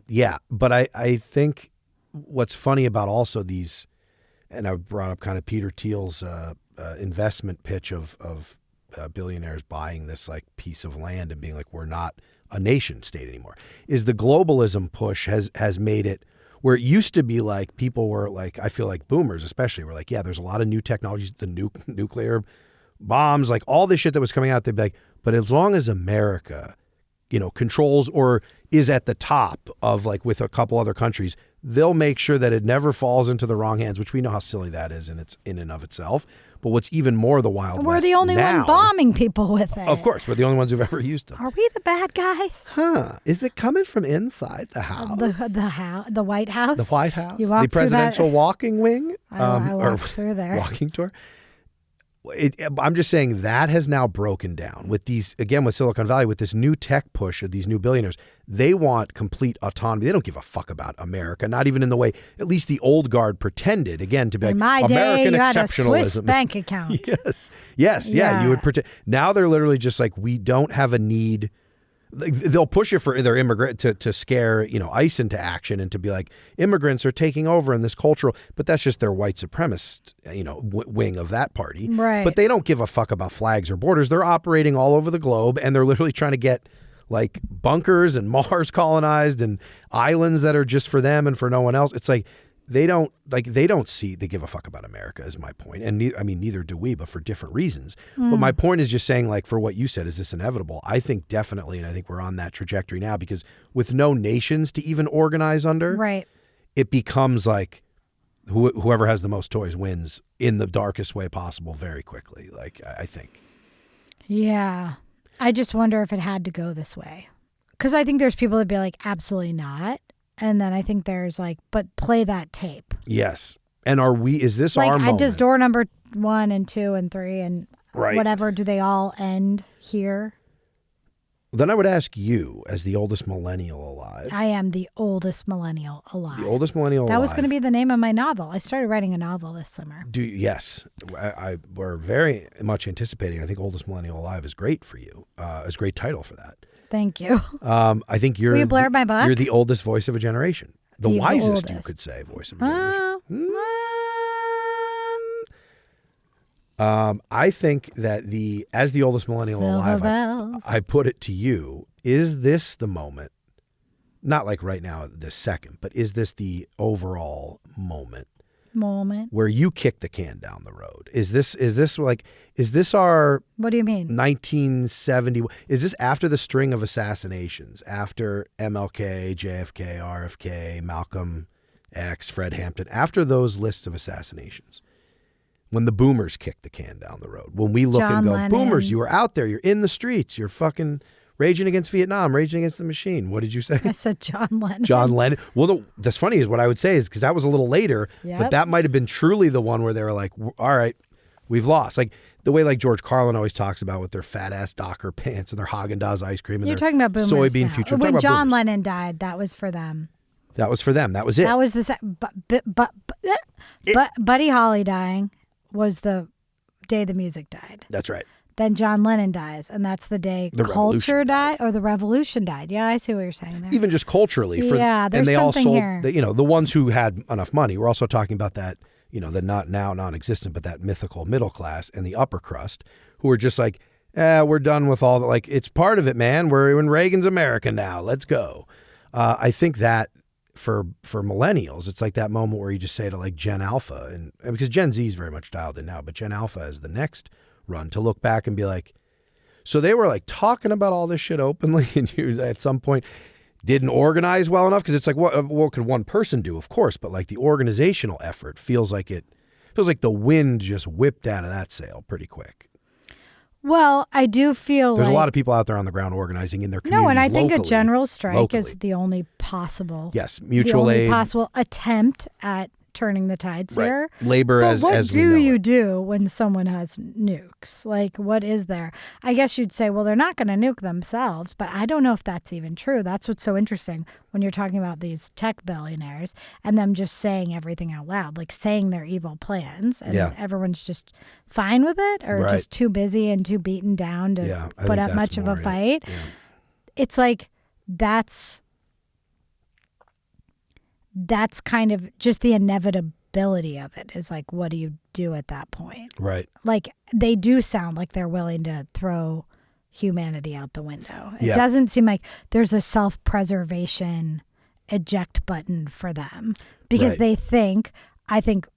[SPEAKER 3] Yeah, but I think what's funny about also these, and I brought up kind of Peter Thiel's investment pitch of billionaires buying this like piece of land and being like, we're not a nation state anymore, is the globalism push has made it where it used to be like people were like, I feel like boomers especially were like, yeah, there's a lot of new technologies, the nuclear bombs, like all this shit that was coming out, they'd be like, but as long as America, controls or is at the top of like with a couple other countries, they'll make sure that it never falls into the wrong hands, which we know how silly that is in and of itself. But what's even more the Wild
[SPEAKER 4] We're
[SPEAKER 3] West
[SPEAKER 4] the only
[SPEAKER 3] now,
[SPEAKER 4] one bombing people with it.
[SPEAKER 3] Of course, we're the only ones who've ever used them.
[SPEAKER 4] Are we the bad guys?
[SPEAKER 3] Huh. Is it coming from inside the house?
[SPEAKER 4] The White House?
[SPEAKER 3] The White House?
[SPEAKER 4] You walk
[SPEAKER 3] The presidential walking wing?
[SPEAKER 4] I
[SPEAKER 3] or
[SPEAKER 4] walked through there.
[SPEAKER 3] Walking tour? I'm just saying that has now broken down with these, again, with Silicon Valley, with this new tech push of these new billionaires. They want complete autonomy. They don't give a fuck about America, not even in the way, at least the old guard pretended, again, to be
[SPEAKER 4] In
[SPEAKER 3] like
[SPEAKER 4] my day,
[SPEAKER 3] American
[SPEAKER 4] you had a
[SPEAKER 3] exceptionalism.
[SPEAKER 4] Swiss bank account.
[SPEAKER 3] Yes. Yeah. You would pretend. Now they're literally just like, we don't have a need. they'll push it for their immigrant to scare, ICE into action and to be like, immigrants are taking over in this cultural, but that's just their white supremacist, wing of that party.
[SPEAKER 4] Right.
[SPEAKER 3] But they don't give a fuck about flags or borders. They're operating all over the globe, and they're literally trying to get like bunkers and Mars colonized and islands that are just for them and for no one else. It's like, they don't give a fuck about America is my point. And neither do we, but for different reasons. But my point is just saying, like, for what you said, is this inevitable? I think definitely. And I think we're on that trajectory now, because with no nations to even organize under,
[SPEAKER 4] right,
[SPEAKER 3] it becomes like whoever has the most toys wins in the darkest way possible very quickly. Like, I think.
[SPEAKER 4] Yeah. I just wonder if it had to go this way. Because I think there's people that'd be like, absolutely not. And then I think there's like, but play that tape.
[SPEAKER 3] Yes. And is this
[SPEAKER 4] like,
[SPEAKER 3] our moment?
[SPEAKER 4] Does door number 1 and 2 and 3 and
[SPEAKER 3] right.
[SPEAKER 4] whatever, do they all end here?
[SPEAKER 3] Then I would ask you, as the oldest millennial alive.
[SPEAKER 4] I am the oldest millennial alive.
[SPEAKER 3] The oldest millennial alive.
[SPEAKER 4] That was going to be the name of my novel. I started writing a novel this summer.
[SPEAKER 3] Yes. We're very much anticipating. I think oldest millennial alive is great for you. It's a great title for that.
[SPEAKER 4] Thank you.
[SPEAKER 3] I think
[SPEAKER 4] Will you blare my book?
[SPEAKER 3] You're the oldest voice of a generation. The wisest,
[SPEAKER 4] oldest.
[SPEAKER 3] you could say, voice of a generation. I think that as the oldest millennial alive, I put it to you, is this the moment, not like right now, this second, but is this the overall moment where you kick the can down the road? Is this our...
[SPEAKER 4] What do you mean?
[SPEAKER 3] 1970... Is this after the string of assassinations, after MLK, JFK, RFK, Malcolm X, Fred Hampton, after those lists of assassinations, when the boomers kick the can down the road, when we look and go, boomers, you were out there, you're in the streets, you're fucking raging against Vietnam, raging against the machine. What did you say?
[SPEAKER 4] I said John Lennon.
[SPEAKER 3] John Lennon. Well, that's funny is what I would say is, because that was a little later, but that might have been truly the one where they were like, all right, we've lost. Like the way like George Carlin always talks about with their fat ass Docker pants and their Haagen-Dazs ice cream and
[SPEAKER 4] You're
[SPEAKER 3] their
[SPEAKER 4] talking about boomers
[SPEAKER 3] soybean
[SPEAKER 4] now.
[SPEAKER 3] future.
[SPEAKER 4] When John Lennon died, that was for them.
[SPEAKER 3] That was for them. That was it.
[SPEAKER 4] That was Buddy Holly dying was the day the music died.
[SPEAKER 3] That's right.
[SPEAKER 4] Then John Lennon dies, and that's the day culture died, or the revolution died. Yeah, I see what you're saying there.
[SPEAKER 3] Even just culturally.
[SPEAKER 4] There's
[SPEAKER 3] and they
[SPEAKER 4] something
[SPEAKER 3] all sold,
[SPEAKER 4] here.
[SPEAKER 3] the ones who had enough money. We're also talking about that, the not now non-existent, but that mythical middle class and the upper crust, who are just like, we're done with all that. Like, it's part of it, man. We're in Reagan's America now. Let's go. I think that for millennials, it's like that moment where you just say to like Gen Alpha, and because Gen Z is very much dialed in now, but Gen Alpha is the next run to look back and be like, so they were like talking about all this shit openly, and you at some point didn't organize well enough, because it's like, what could one person do? Of course, but like the organizational effort feels like the wind just whipped out of that sail pretty quick.
[SPEAKER 4] Well, I do feel
[SPEAKER 3] there's a lot of people out there on the ground organizing in their communities.
[SPEAKER 4] No, and I think
[SPEAKER 3] locally,
[SPEAKER 4] a general strike
[SPEAKER 3] locally.
[SPEAKER 4] Is the only possible.
[SPEAKER 3] Yes, mutual
[SPEAKER 4] the
[SPEAKER 3] aid.
[SPEAKER 4] only possible attempt at turning the tides
[SPEAKER 3] right.
[SPEAKER 4] here.
[SPEAKER 3] Labor
[SPEAKER 4] but
[SPEAKER 3] as
[SPEAKER 4] what
[SPEAKER 3] we know
[SPEAKER 4] do you
[SPEAKER 3] it.
[SPEAKER 4] do when someone has nukes? Like, what is there? I guess you'd say, well, they're not going to nuke themselves, but I don't know if that's even true. That's what's so interesting when you're talking about these tech billionaires and them just saying everything out loud, like saying their evil plans, and everyone's just fine with it, or just too busy and too beaten down to put up much of a fight.
[SPEAKER 3] Yeah.
[SPEAKER 4] It's like that's kind of just the inevitability of it, is like, what do you do at that point?
[SPEAKER 3] Right.
[SPEAKER 4] Like, they do sound like they're willing to throw humanity out the window. It doesn't seem like there's a self-preservation eject button for them, because they think, I think,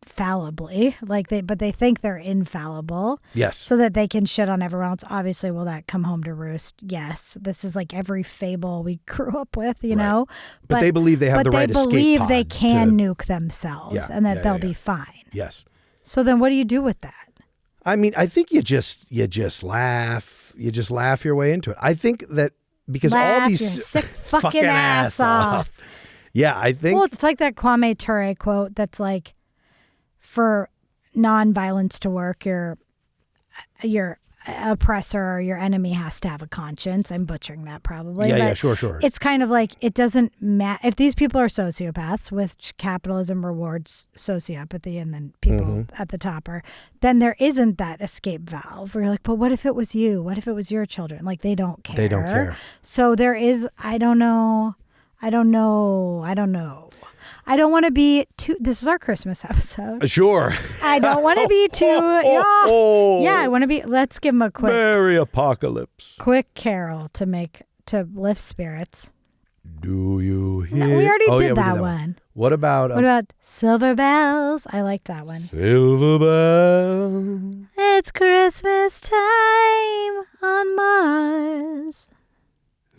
[SPEAKER 4] fallibly, but they think they're infallible.
[SPEAKER 3] Yes.
[SPEAKER 4] So that they can shit on everyone else. Obviously, will that come home to roost? Yes. This is like every fable we grew up with, you know.
[SPEAKER 3] But they believe they have the right escape pod.
[SPEAKER 4] But they believe they can nuke themselves, and that they'll be fine.
[SPEAKER 3] Yes.
[SPEAKER 4] So then what do you do with that?
[SPEAKER 3] I mean, I think you just laugh. You just laugh your way into it. I think that because all these
[SPEAKER 4] your sick fucking ass off.
[SPEAKER 3] Yeah, I think.
[SPEAKER 4] Well, it's like that Kwame Ture quote that's like, for nonviolence to work, your oppressor or your enemy has to have a conscience. I'm butchering that probably.
[SPEAKER 3] Yeah,
[SPEAKER 4] but
[SPEAKER 3] sure.
[SPEAKER 4] It's kind of like it doesn't matter if these people are sociopaths, which capitalism rewards sociopathy, and then people at the top are. Then there isn't that escape valve where you're like, but what if it was you? What if it was your children? Like they don't care.
[SPEAKER 3] They don't care.
[SPEAKER 4] So there is. I don't know. I don't want to be too. This is our Christmas episode.
[SPEAKER 3] Sure.
[SPEAKER 4] I don't want to be too. Yeah, I want to be. Let's give them a quick
[SPEAKER 3] Merry Apocalypse.
[SPEAKER 4] quick carol to lift spirits.
[SPEAKER 3] Do you hear?
[SPEAKER 4] No, we already did
[SPEAKER 3] we
[SPEAKER 4] that one.
[SPEAKER 3] What about
[SPEAKER 4] silver bells? I like that one.
[SPEAKER 3] Silver bells?
[SPEAKER 4] It's Christmas time on Mars.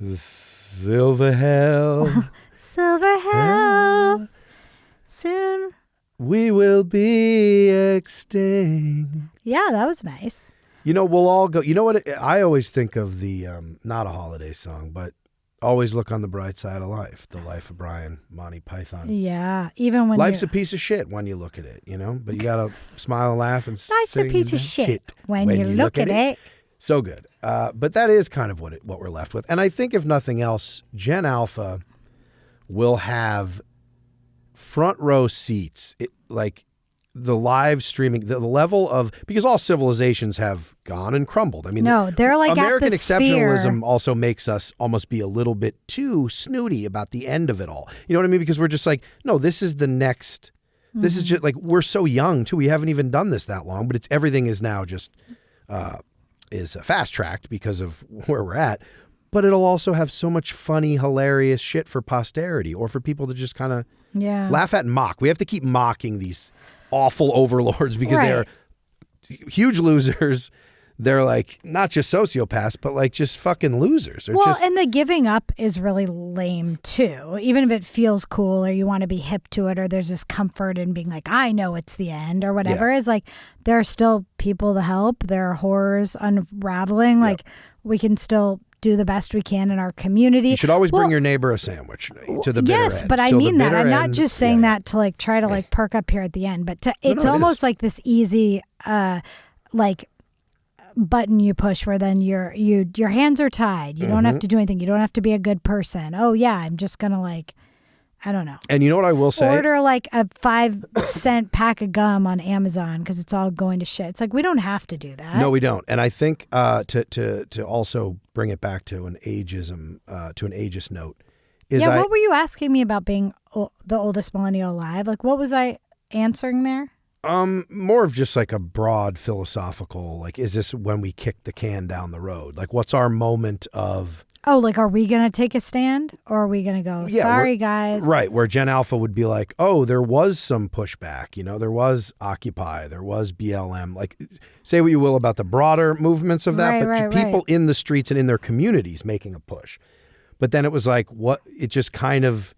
[SPEAKER 3] Silver hell.
[SPEAKER 4] Silver hell. Soon.
[SPEAKER 3] We will be extinct.
[SPEAKER 4] Yeah, that was nice.
[SPEAKER 3] We'll all go. You know what? I always think of the, not a holiday song, but always look on the bright side of life. The Life of Brian, Monty Python.
[SPEAKER 4] Yeah, even when
[SPEAKER 3] life's a piece of shit when you look at it, But you got to smile and laugh and
[SPEAKER 4] life's
[SPEAKER 3] sing
[SPEAKER 4] a piece of shit when you look at it.
[SPEAKER 3] So good. But that is kind of what we're left with. And I think if nothing else, Gen Alpha will have front row seats, like the live streaming, the level of, because all civilizations have gone and crumbled. I mean,
[SPEAKER 4] no, they're like
[SPEAKER 3] American
[SPEAKER 4] at the
[SPEAKER 3] exceptionalism
[SPEAKER 4] sphere.
[SPEAKER 3] also makes us almost be a little bit too snooty about the end of it all. You know what I mean? Because we're just like, no, this is the next. This is just like, we're so young too. We haven't even done this that long, but everything is now just is fast tracked because of where we're at. But it'll also have so much funny, hilarious shit for posterity or for people to just kind of laugh at and mock. We have to keep mocking these awful overlords because they are huge losers. They're like not just sociopaths, but like just fucking losers.
[SPEAKER 4] And the giving up is really lame too. Even if it feels cool or you want to be hip to it or there's this comfort in being like, I know it's the end or whatever, is like there are still people to help. There are horrors unraveling. Like we can still do the best we can in our community.
[SPEAKER 3] You should always bring your neighbor a sandwich to the bitter end.
[SPEAKER 4] Yes, but I mean that. I'm not just saying that to like try to like perk up here at the end, but it's almost like this easy like button you push where then your hands are tied. You don't have to do anything. You don't have to be a good person. Oh yeah, I'm just gonna like, I don't know.
[SPEAKER 3] And you know what I will say?
[SPEAKER 4] Order like a 5-cent pack of gum on Amazon because it's all going to shit. It's like we don't have to do that.
[SPEAKER 3] No, we don't. And I think to also bring it back to an ageism, to an ageist note, is
[SPEAKER 4] what were you asking me about being the oldest millennial alive? Like what was I answering there?
[SPEAKER 3] More of just like a broad philosophical, like, is this when we kick the can down the road? Like, what's our moment of...
[SPEAKER 4] Oh, like, are we going to take a stand? Or are we going to go, sorry, guys?
[SPEAKER 3] Right, where Gen Alpha would be like, oh, there was some pushback. There was Occupy, there was BLM. Like, say what you will about the broader movements of that, but people in the streets and in their communities making a push. But then it was like, it just kind of...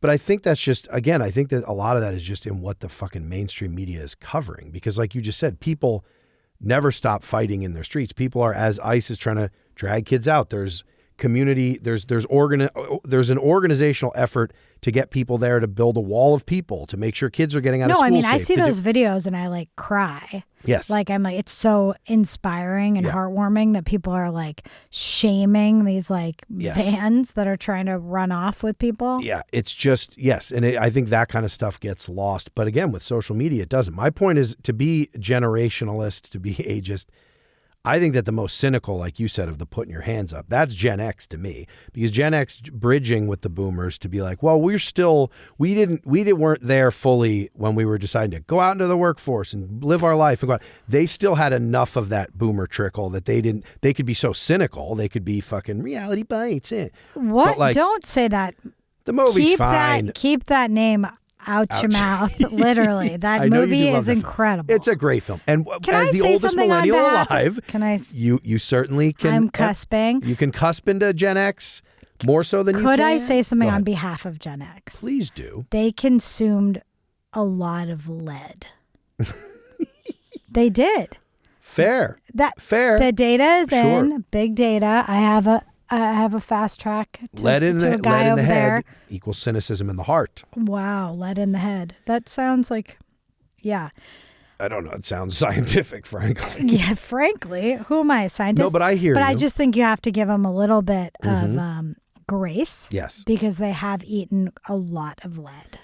[SPEAKER 3] But I think that's just, again, I think that a lot of that is just in what the fucking mainstream media is covering. Because like you just said, people never stop fighting in their streets. People are, as ICE is trying to drag kids out, there's community, there's an organizational effort to get people there to build a wall of people, to make sure kids are getting out of school safe.
[SPEAKER 4] I see those videos and I like cry.
[SPEAKER 3] Yes.
[SPEAKER 4] Like I'm like, it's so inspiring and heartwarming that people are like shaming these like vans that are trying to run off with people.
[SPEAKER 3] Yeah, it's just, and I think that kind of stuff gets lost. But again, with social media, it doesn't. My point is to be generationalist, to be ageist. I think that the most cynical, like you said, of the putting your hands up, that's Gen X to me, because Gen X bridging with the boomers to be like, well, we weren't there fully when we were deciding to go out into the workforce and live our life. And go out. They still had enough of that boomer trickle that they could be so cynical. They could be fucking reality bites.
[SPEAKER 4] What?
[SPEAKER 3] But like,
[SPEAKER 4] don't say that.
[SPEAKER 3] The movie's fine.
[SPEAKER 4] Keep that name out your mouth, literally. That movie is incredible.
[SPEAKER 3] It's a great film. And as the oldest millennial alive, you certainly can.
[SPEAKER 4] I'm cusping.
[SPEAKER 3] You can cusp into Gen X more so than you can.
[SPEAKER 4] Could I say something on behalf of Gen X?
[SPEAKER 3] Please do.
[SPEAKER 4] They consumed a lot of lead. They did.
[SPEAKER 3] Fair.
[SPEAKER 4] Fair. The data is in. Big data. I have a fast track to
[SPEAKER 3] lead in
[SPEAKER 4] a guy over
[SPEAKER 3] the head
[SPEAKER 4] there.
[SPEAKER 3] Equals cynicism in the heart.
[SPEAKER 4] Wow, lead in the head. That sounds like, yeah.
[SPEAKER 3] I don't know. It sounds scientific, frankly.
[SPEAKER 4] Yeah, frankly. Who am I, a scientist?
[SPEAKER 3] No, but I hear
[SPEAKER 4] But
[SPEAKER 3] you.
[SPEAKER 4] I just think you have to give them a little bit of grace.
[SPEAKER 3] Yes.
[SPEAKER 4] Because they have eaten a lot of lead.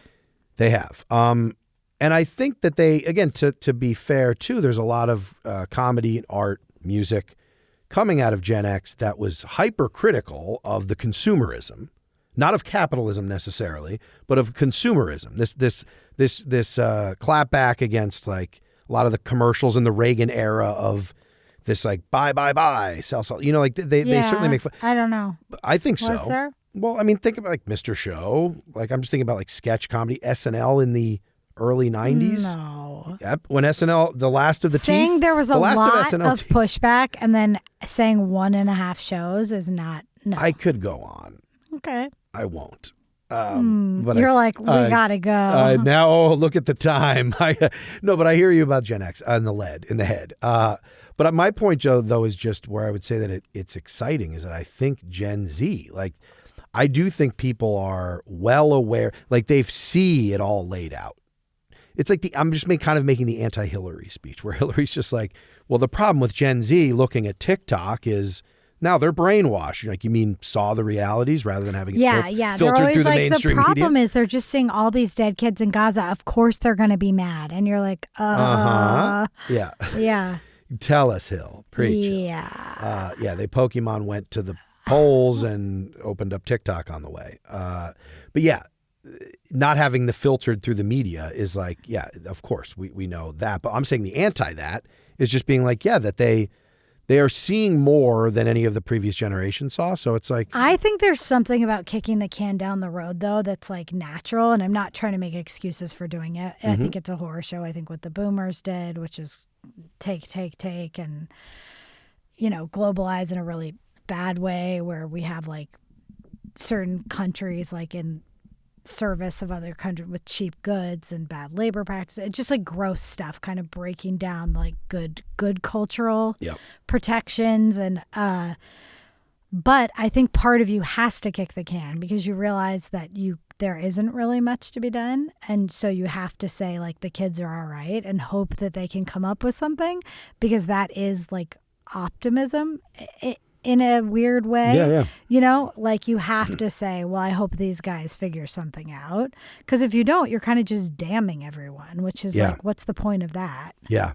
[SPEAKER 3] They have. And I think that they, again, to be fair, too, there's a lot of comedy, art, music coming out of Gen X that was hypercritical of the consumerism, not of capitalism necessarily, but of consumerism. This clapback against like a lot of the commercials in the Reagan era of this like buy, sell. You know, like they certainly make fun.
[SPEAKER 4] I don't know.
[SPEAKER 3] I think so.
[SPEAKER 4] Was there?
[SPEAKER 3] Well, I mean, think about like Mr. Show. Like I'm just thinking about like sketch comedy, SNL in the early 90s.
[SPEAKER 4] No.
[SPEAKER 3] Yep. When SNL, the last of the
[SPEAKER 4] saying
[SPEAKER 3] teeth.
[SPEAKER 4] There was a lot of
[SPEAKER 3] SNL
[SPEAKER 4] pushback and then saying 1.5 shows is not, no.
[SPEAKER 3] I could go on.
[SPEAKER 4] Okay.
[SPEAKER 3] I won't. But
[SPEAKER 4] You're like, we gotta go.
[SPEAKER 3] Now, look at the time. No, but I hear you about Gen X and the lead in the head. But my point, Joe, though, is just where I would say that it's exciting is that I think Gen Z, like, I do think people are well aware, like they see it all laid out. It's like I'm just kind of making the anti-Hillary speech where Hillary's just like, well, the problem with Gen Z looking at TikTok is now they're brainwashed. You're like, you mean saw the realities rather than having it filtered through the mainstream media?
[SPEAKER 4] The problem is they're just seeing all these dead kids in Gaza. Of course they're going to be mad. And you're like,
[SPEAKER 3] Yeah.
[SPEAKER 4] Yeah.
[SPEAKER 3] Tell us, Hill. Preach.
[SPEAKER 4] Yeah.
[SPEAKER 3] They Pokemon went to the polls and opened up TikTok on the way. But yeah, not having the filtered through the media is like, yeah, of course we know that. But I'm saying the anti that is just being like, yeah, that they are seeing more than any of the previous generation saw. So it's like,
[SPEAKER 4] I think there's something about kicking the can down the road, though, that's like natural. And I'm not trying to make excuses for doing it. I think it's a horror show. I think what the boomers did, which is take, and, you know, globalize in a really bad way where we have like certain countries like in service of other countries with cheap goods and bad labor practices. It's just like gross stuff, kind of breaking down like good cultural protections. And but I think part of you has to kick the can because you realize that there isn't really much to be done. And so you have to say like the kids are all right and hope that they can come up with something because that is like optimism in a weird way.
[SPEAKER 3] Yeah.
[SPEAKER 4] You know, like you have to say, well, I hope these guys figure something out. Because if you don't, you're kind of just damning everyone, which is like, what's the point of that?
[SPEAKER 3] Yeah.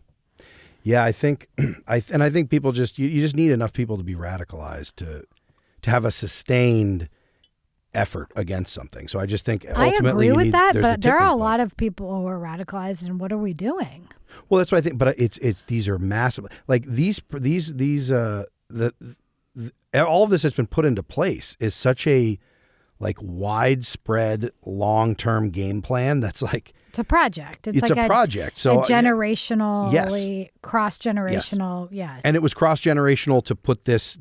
[SPEAKER 3] Yeah, I think, I think people just, you just need enough people to be radicalized to have a sustained effort against something. So I just think ultimately
[SPEAKER 4] I agree with that,
[SPEAKER 3] there's
[SPEAKER 4] but there are a lot of people who are radicalized, and what are we doing?
[SPEAKER 3] Well, that's what I think. But it's these are massive. Like all of this has been put into place is such a like widespread long-term game plan that's like
[SPEAKER 4] it's a project.
[SPEAKER 3] It's like a project. So
[SPEAKER 4] a generationally cross-generational,
[SPEAKER 3] And it was cross-generational to put this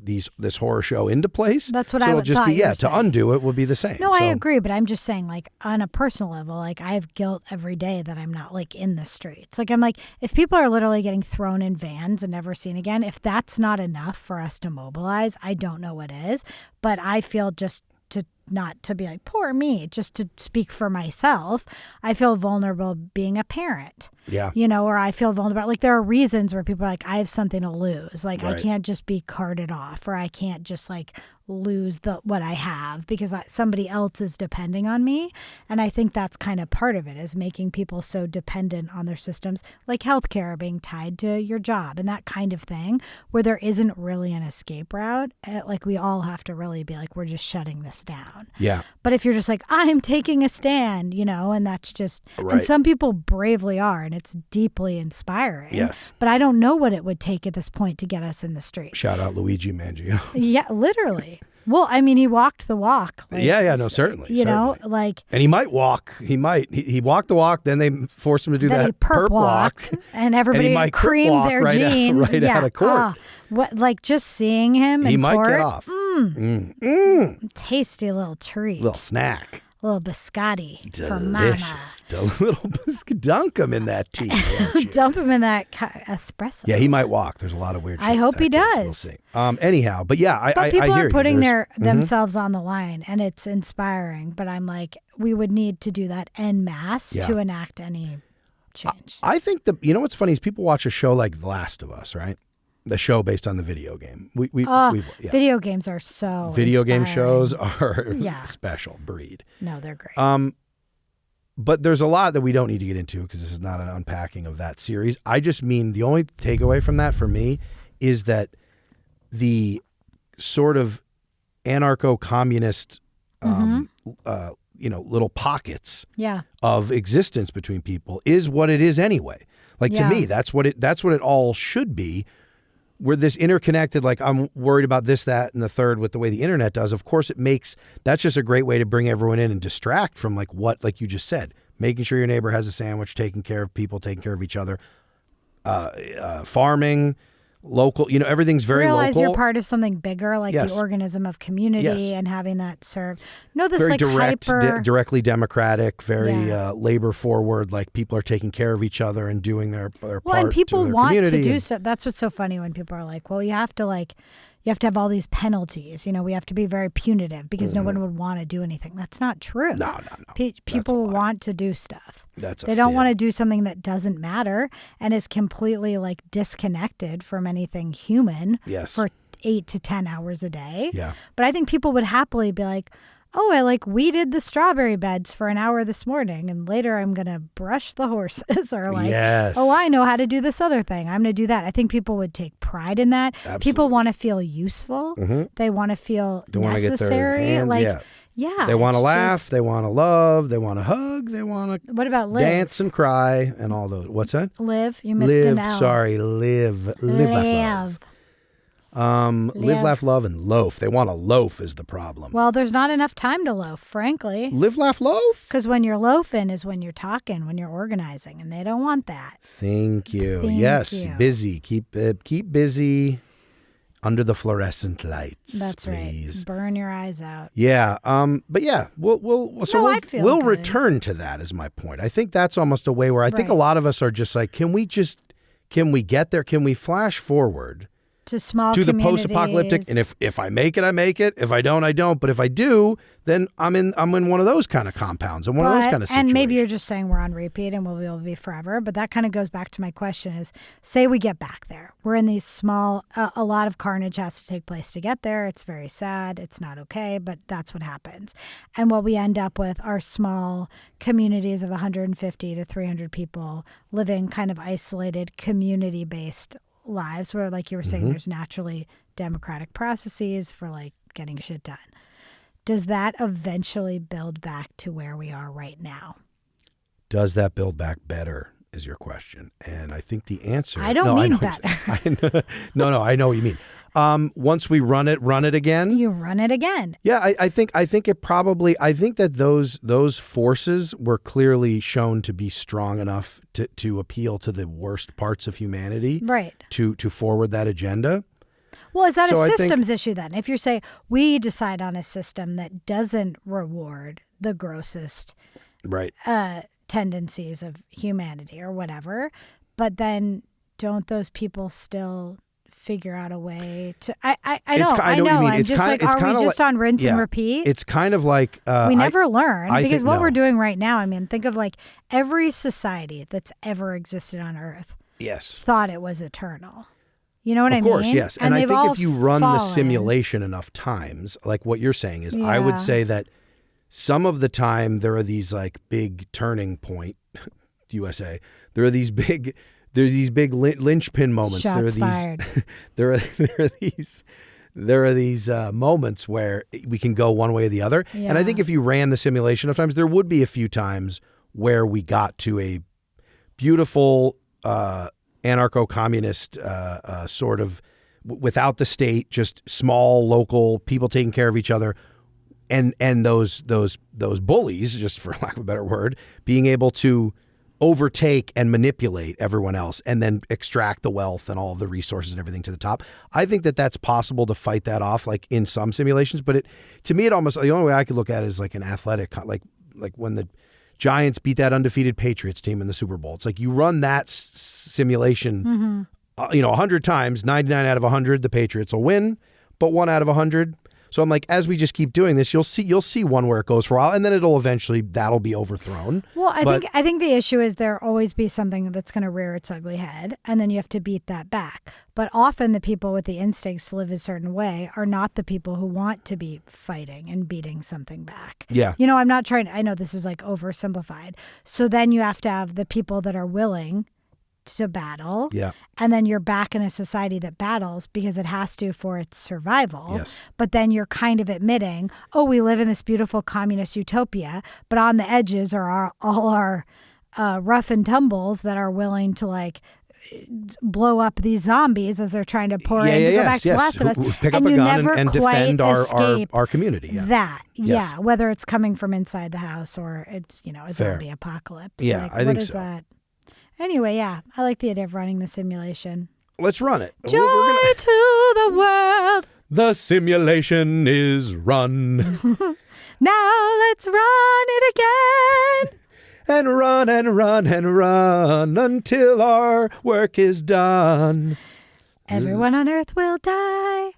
[SPEAKER 3] horror show into place.
[SPEAKER 4] That's what
[SPEAKER 3] so
[SPEAKER 4] I
[SPEAKER 3] would just
[SPEAKER 4] thought
[SPEAKER 3] be
[SPEAKER 4] you were
[SPEAKER 3] to
[SPEAKER 4] saying.
[SPEAKER 3] undo it would be the same.
[SPEAKER 4] No, I agree, but I'm just saying like on a personal level, like I have guilt every day that I'm not like in the streets. Like I'm like if people are literally getting thrown in vans and never seen again, if that's not enough for us to mobilize, I don't know what is. But I feel just not to be like, poor me, just to speak for myself, I feel vulnerable being a parent.
[SPEAKER 3] Yeah.
[SPEAKER 4] You know, or I feel vulnerable. Like there are reasons where people are like, I have something to lose. Like
[SPEAKER 3] Right.
[SPEAKER 4] I can't just be carted off, or I can't just like lose what I have because somebody else is depending on me. And I think that's kind of part of it, is making people so dependent on their systems, like healthcare being tied to your job and that kind of thing, where there isn't really an escape route. Like we all have to really be like, we're just shutting this down.
[SPEAKER 3] Yeah.
[SPEAKER 4] But if you're just like, I'm taking a stand, you know, and that's just,
[SPEAKER 3] Right.
[SPEAKER 4] and some people bravely are, and it's deeply inspiring.
[SPEAKER 3] Yes.
[SPEAKER 4] But I don't know what it would take at this point to get us in the street.
[SPEAKER 3] Shout out Luigi Mangio.
[SPEAKER 4] Yeah, literally. Well, I mean, he walked the walk. Like,
[SPEAKER 3] No, certainly.
[SPEAKER 4] You know,
[SPEAKER 3] certainly.
[SPEAKER 4] like.
[SPEAKER 3] And he might walk. He might. He walked the walk. Then they forced him to do
[SPEAKER 4] Then
[SPEAKER 3] that
[SPEAKER 4] he perp walked, and everybody
[SPEAKER 3] and he might
[SPEAKER 4] creamed
[SPEAKER 3] walk
[SPEAKER 4] their
[SPEAKER 3] right
[SPEAKER 4] jeans.
[SPEAKER 3] Out, out of court.
[SPEAKER 4] What, like just seeing him
[SPEAKER 3] He
[SPEAKER 4] in
[SPEAKER 3] might
[SPEAKER 4] court,
[SPEAKER 3] get off.
[SPEAKER 4] tasty little treat.
[SPEAKER 3] Little snack.
[SPEAKER 4] Little biscotti for mama.
[SPEAKER 3] Delicious. A little dunk him in that tea. won't you?
[SPEAKER 4] Dump him in that espresso.
[SPEAKER 3] Yeah, he might walk. There's a lot of weird shit
[SPEAKER 4] I hope
[SPEAKER 3] in
[SPEAKER 4] he
[SPEAKER 3] that case.
[SPEAKER 4] does.
[SPEAKER 3] We'll see. Anyhow, but yeah, I
[SPEAKER 4] But people
[SPEAKER 3] I hear
[SPEAKER 4] are putting
[SPEAKER 3] you. There's-
[SPEAKER 4] themselves on the line, and it's inspiring. But I'm like, we would need to do that en masse
[SPEAKER 3] Yeah.
[SPEAKER 4] to enact any. change.
[SPEAKER 3] I think you know what's funny is people watch a show like The Last of Us, right? The show based on the video game.
[SPEAKER 4] Video games are so
[SPEAKER 3] Video game
[SPEAKER 4] inspiring.
[SPEAKER 3] shows are special breed.
[SPEAKER 4] No, they're great.
[SPEAKER 3] But there's a lot that we don't need to get into because this is not an unpacking of that series. I just mean the only takeaway from that for me is that the sort of anarcho-communist, little pockets of existence between people is what it is anyway. Like to me, that's what it all should be. We're this interconnected, like I'm worried about this, that, and the third with the way the internet does. Of course, that's just a great way to bring everyone in and distract from like you just said, making sure your neighbor has a sandwich, taking care of people, taking care of each other, farming, local, everything's very
[SPEAKER 4] Realize
[SPEAKER 3] local.
[SPEAKER 4] You're part of something bigger, like the organism of community and having that served. No, this
[SPEAKER 3] very
[SPEAKER 4] like
[SPEAKER 3] direct, directly democratic, very labor forward, like people are taking care of each other and doing their part
[SPEAKER 4] and people
[SPEAKER 3] to their
[SPEAKER 4] want
[SPEAKER 3] community.
[SPEAKER 4] to do so. That's what's so funny when people are like, well, you have to have all these penalties. We have to be very punitive because no one would want to do anything. That's not true.
[SPEAKER 3] No.
[SPEAKER 4] People want to do stuff.
[SPEAKER 3] They
[SPEAKER 4] don't want to do something that doesn't matter and is completely like disconnected from anything human for 8 to 10 hours a day.
[SPEAKER 3] Yeah.
[SPEAKER 4] But I think people would happily be like, oh, I weeded the strawberry beds for an hour this morning and later I'm going to brush the horses or oh, I know how to do this other thing. I'm going to do that. I think people would take pride in that.
[SPEAKER 3] Absolutely.
[SPEAKER 4] People want to feel useful. Mm-hmm. They want to feel necessary.
[SPEAKER 3] They want to laugh. They want to love. They want to hug. They want to
[SPEAKER 4] what about live?
[SPEAKER 3] Dance and cry and all those. What's that?
[SPEAKER 4] Live. You missed an L.
[SPEAKER 3] Sorry, live, laugh, love. Live, laugh, love, and loaf. They want to loaf is the problem.
[SPEAKER 4] Well, there's not enough time to loaf, frankly.
[SPEAKER 3] Live, laugh, loaf?
[SPEAKER 4] Because when you're loafing is when you're talking, when you're organizing, and they don't want that.
[SPEAKER 3] Thank you. Yes, busy. Keep busy under the fluorescent lights.
[SPEAKER 4] That's
[SPEAKER 3] please.
[SPEAKER 4] Right. Burn your eyes out.
[SPEAKER 3] Yeah. But yeah, we'll return to that. Is my point. I think that's almost a way where I think a lot of us are just like, can we get there? Can we flash forward? To the post-apocalyptic, and if I make it, I make it. If I don't, I don't. But if I do, then I'm in one of those kind of compounds and one of those kind of situations.
[SPEAKER 4] And maybe you're just saying we're on repeat and we'll be forever. But that kind of goes back to my question: is say we get back there, we're in these small. A lot of carnage has to take place to get there. It's very sad. It's not okay, but that's what happens. And what we end up with are small communities of 150 to 300 people living kind of isolated, community-based lives where, like you were saying, there's naturally democratic processes for getting shit done. Does that eventually build back to where we are right now?
[SPEAKER 3] Does that build back better is your question. And I think the answer...
[SPEAKER 4] I don't mean better.
[SPEAKER 3] No, I know what you mean. Once we run it again.
[SPEAKER 4] You run it again.
[SPEAKER 3] Yeah, I think it probably. I think that those forces were clearly shown to be strong enough to appeal to the worst parts of humanity.
[SPEAKER 4] Right.
[SPEAKER 3] To forward that agenda.
[SPEAKER 4] Well, is that a systems issue then? If you say we decide on a system that doesn't reward the grossest tendencies of humanity or whatever, but then don't those people still figure out a way to I know I'm just are we just on rinse and repeat?
[SPEAKER 3] It's kind of like
[SPEAKER 4] we never learn because what we're doing right now, think of every society that's ever existed on Earth thought it was eternal. You know what I mean? Of course,
[SPEAKER 3] yes. And I think if you run the simulation enough times, like what you're saying is, I would say that some of the time there are these big turning point, USA. There are these big linchpin moments.
[SPEAKER 4] Shots fired.
[SPEAKER 3] There are these moments where we can go one way or the other. Yeah. And I think if you ran the simulation of times, there would be a few times where we got to a beautiful anarcho-communist sort of without the state, just small local people taking care of each other, and those bullies, just for lack of a better word, being able to overtake and manipulate everyone else and then extract the wealth and all of the resources and everything to the top. I think that that's possible to fight that off in some simulations, but to me, it almost, the only way I could look at it is an athletic, like when the Giants beat that undefeated Patriots team in the Super Bowl. It's you run that simulation, 100 times, 99 out of 100, the Patriots will win, but 1 out of 100, So I'm like, as we just keep doing this, you'll see one where it goes for a while, and then that'll be overthrown.
[SPEAKER 4] Well, I think the issue is there'll always be something that's going to rear its ugly head, and then you have to beat that back. But often the people with the instincts to live a certain way are not the people who want to be fighting and beating something back.
[SPEAKER 3] Yeah.
[SPEAKER 4] I'm not trying. I know this is like oversimplified. So then you have to have the people that are willing to battle.
[SPEAKER 3] Yeah.
[SPEAKER 4] And then you're back in a society that battles because it has to for its survival.
[SPEAKER 3] Yes.
[SPEAKER 4] But then you're kind of admitting, oh, we live in this beautiful communist utopia, but on the edges are all our rough and tumbles that are willing to like blow up these zombies as they're trying to pour in to go back to The Last of Us.
[SPEAKER 3] Pick up
[SPEAKER 4] and
[SPEAKER 3] a
[SPEAKER 4] you
[SPEAKER 3] gun
[SPEAKER 4] never
[SPEAKER 3] and
[SPEAKER 4] quite
[SPEAKER 3] defend
[SPEAKER 4] escape
[SPEAKER 3] our community. Yeah.
[SPEAKER 4] That,
[SPEAKER 3] Yes.
[SPEAKER 4] yeah, whether it's coming from inside the house or it's, a zombie apocalypse.
[SPEAKER 3] Yeah,
[SPEAKER 4] like,
[SPEAKER 3] I think
[SPEAKER 4] what is
[SPEAKER 3] so.
[SPEAKER 4] that? Anyway, yeah, I like the idea of running the simulation.
[SPEAKER 3] Let's run it.
[SPEAKER 4] Joy to the world.
[SPEAKER 3] The simulation is run.
[SPEAKER 4] Now let's run it again.
[SPEAKER 3] And run and run and run until our work is done.
[SPEAKER 4] Everyone on earth will die.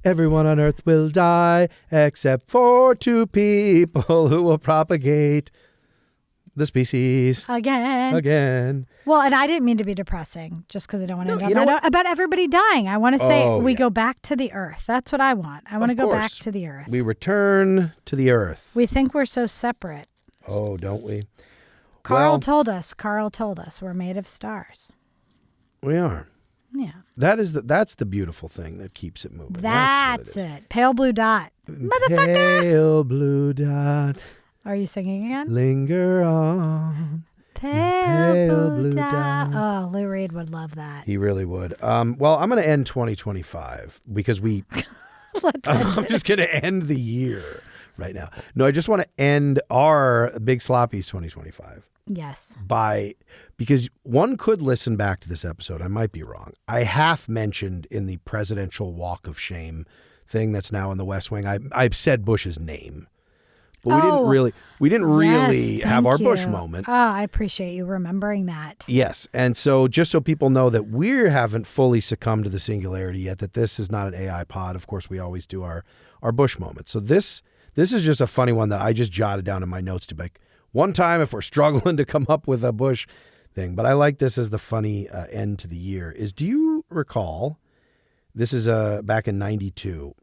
[SPEAKER 3] Everyone on earth will die except for 2 people who will propagate the species again.
[SPEAKER 4] Well, and I didn't mean to be depressing just because I don't want to
[SPEAKER 3] you know what?
[SPEAKER 4] about everybody dying. I want to say we
[SPEAKER 3] yeah.
[SPEAKER 4] go back to the earth. That's what I want. I want to
[SPEAKER 3] Of
[SPEAKER 4] go back
[SPEAKER 3] course.
[SPEAKER 4] to the earth.
[SPEAKER 3] We return to the earth.
[SPEAKER 4] We think we're so separate.
[SPEAKER 3] Oh, don't we?
[SPEAKER 4] Carl
[SPEAKER 3] Well,
[SPEAKER 4] told us we're made of stars.
[SPEAKER 3] we are.
[SPEAKER 4] Yeah.
[SPEAKER 3] That's the beautiful thing that keeps it moving.
[SPEAKER 4] That's
[SPEAKER 3] what
[SPEAKER 4] it. Pale blue dot. Motherfucker.
[SPEAKER 3] Pale blue dot,
[SPEAKER 4] Are you singing again?
[SPEAKER 3] linger on.
[SPEAKER 4] Pale blue dot. Oh, Lou Reed would love that.
[SPEAKER 3] He really would. Well, I'm going to end 2025 because I'm just going to end the year right now. No, I just want to end our Big Sloppies 2025.
[SPEAKER 4] Yes.
[SPEAKER 3] Because one could listen back to this episode. I might be wrong. I half mentioned in the presidential walk of shame thing that's now in the West Wing. I've said Bush's name, but we didn't really have our Bush moment.
[SPEAKER 4] Oh, I appreciate you remembering that.
[SPEAKER 3] Yes, and so just so people know that we haven't fully succumbed to the singularity yet, that this is not an AI pod. Of course, we always do our Bush moment. So this is just a funny one that I just jotted down in my notes to make one time if we're struggling to come up with a Bush thing. But I like this as the funny end to the year. Do you recall, this is back in 92,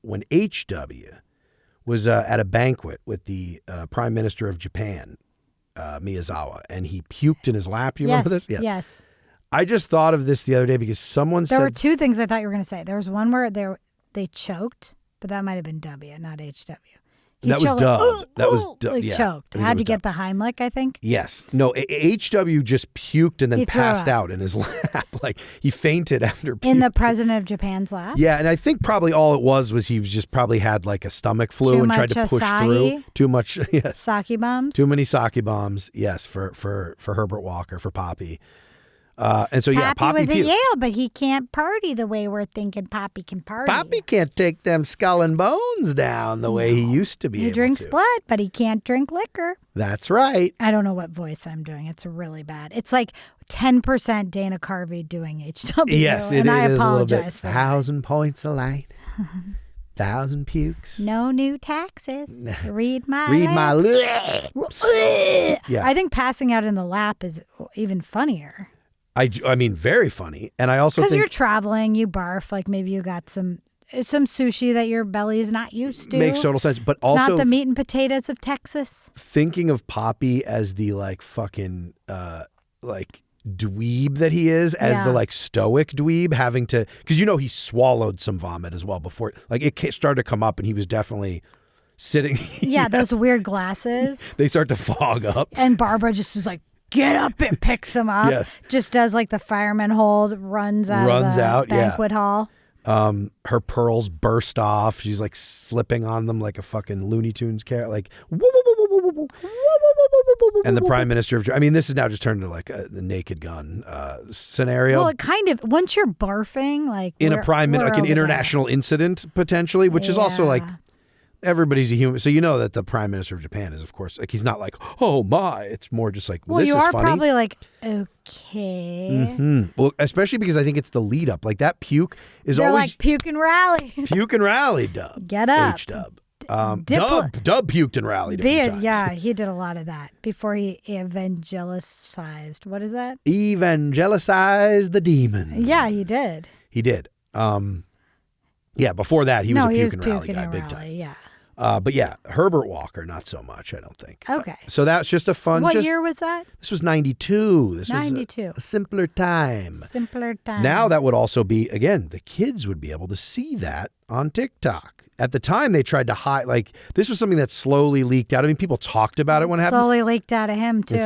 [SPEAKER 3] when H.W. was at a banquet with the Prime Minister of Japan, Miyazawa, and he puked in his lap. You remember this?
[SPEAKER 4] Yeah. Yes.
[SPEAKER 3] I just thought of this the other day because someone said...
[SPEAKER 4] There were 2 things I thought you were going to say. There was one where they choked, but that might have been W, not H.W.
[SPEAKER 3] That was Dub. That was Dub.
[SPEAKER 4] Like
[SPEAKER 3] Yeah.
[SPEAKER 4] choked. Had to get the Heimlich, I think.
[SPEAKER 3] Yes. No, HW just puked and then passed out in his lap. Like he fainted after puking.
[SPEAKER 4] In the president of Japan's lap?
[SPEAKER 3] Yeah, and I think probably all it was he was just probably had like a stomach flu
[SPEAKER 4] Too
[SPEAKER 3] and tried to
[SPEAKER 4] much
[SPEAKER 3] push
[SPEAKER 4] acai?
[SPEAKER 3] through. Too much, yes.
[SPEAKER 4] Sake bombs?
[SPEAKER 3] Too many sake bombs, yes, for Herbert Walker, for Poppy. And so, yeah, Poppy
[SPEAKER 4] was at
[SPEAKER 3] puked.
[SPEAKER 4] Yale, but he can't party the way we're thinking Poppy can party.
[SPEAKER 3] Poppy can't take them skull and bones down the way he used to be
[SPEAKER 4] He
[SPEAKER 3] able
[SPEAKER 4] drinks
[SPEAKER 3] to.
[SPEAKER 4] blood, but he can't drink liquor.
[SPEAKER 3] That's right.
[SPEAKER 4] I don't know what voice I'm doing. It's really bad. It's like 10% Dana Carvey doing HW.
[SPEAKER 3] Yes, it
[SPEAKER 4] and I
[SPEAKER 3] is a little bit.
[SPEAKER 4] apologize for that.
[SPEAKER 3] 1,000 points of light, 1,000 pukes.
[SPEAKER 4] No new taxes. Read my
[SPEAKER 3] lips. Yeah.
[SPEAKER 4] I think passing out in the lap is even funnier.
[SPEAKER 3] I mean, very funny. And I also
[SPEAKER 4] Because
[SPEAKER 3] think
[SPEAKER 4] you're traveling, you barf, like maybe you got some sushi that your belly is not used to.
[SPEAKER 3] makes total sense. But
[SPEAKER 4] It's
[SPEAKER 3] also
[SPEAKER 4] not the meat and potatoes of Texas.
[SPEAKER 3] thinking of Poppy as the like fucking like dweeb that he is, as the like stoic dweeb, having to, because he swallowed some vomit as well before, like it started to come up and he was definitely sitting.
[SPEAKER 4] Yeah,
[SPEAKER 3] Yes.
[SPEAKER 4] those weird glasses.
[SPEAKER 3] They start to fog up.
[SPEAKER 4] And Barbara just was like, get up and picks him up.
[SPEAKER 3] Yes.
[SPEAKER 4] Just does like the fireman hold, runs out of the banquet hall.
[SPEAKER 3] Her pearls burst off. She's like slipping on them like a fucking Looney Tunes character. Like, and the Prime Minister of, I mean, this is now just turned into like the Naked Gun scenario.
[SPEAKER 4] Well, it kind of, once you're barfing, like
[SPEAKER 3] in
[SPEAKER 4] we're
[SPEAKER 3] an
[SPEAKER 4] over
[SPEAKER 3] international incident potentially, which is also like everybody's a human. So you know that the Prime Minister of Japan is, of course, like he's not like, oh my. It's more just like, well, this
[SPEAKER 4] you
[SPEAKER 3] is
[SPEAKER 4] are
[SPEAKER 3] funny.
[SPEAKER 4] probably like, okay.
[SPEAKER 3] Well, especially because I think it's the lead up. Like that puke is
[SPEAKER 4] They're
[SPEAKER 3] always
[SPEAKER 4] like puke and rally.
[SPEAKER 3] puke and rally dub.
[SPEAKER 4] Get up.
[SPEAKER 3] H-dub.
[SPEAKER 4] Diplo-
[SPEAKER 3] Dub puked and rallied a few times.
[SPEAKER 4] Yeah, he did a lot of that before he evangelicized. What is that?
[SPEAKER 3] Evangelicized the demon.
[SPEAKER 4] Yeah, he did.
[SPEAKER 3] He did. Yeah, before that, he was a puke and rally
[SPEAKER 4] puking
[SPEAKER 3] guy,
[SPEAKER 4] and
[SPEAKER 3] big
[SPEAKER 4] rally,
[SPEAKER 3] time.
[SPEAKER 4] Yeah.
[SPEAKER 3] But yeah, Herbert Walker, not so much, I don't think.
[SPEAKER 4] Okay.
[SPEAKER 3] So that's just a fun.
[SPEAKER 4] What year was that?
[SPEAKER 3] This was 92. This
[SPEAKER 4] 92.
[SPEAKER 3] was a simpler time.
[SPEAKER 4] Simpler time.
[SPEAKER 3] Now that would also be, again, the kids would be able to see that on TikTok. At the time, they tried to hide, like, this was something that slowly leaked out. I mean, people talked about it when it happened.
[SPEAKER 4] Slowly leaked out of him, too.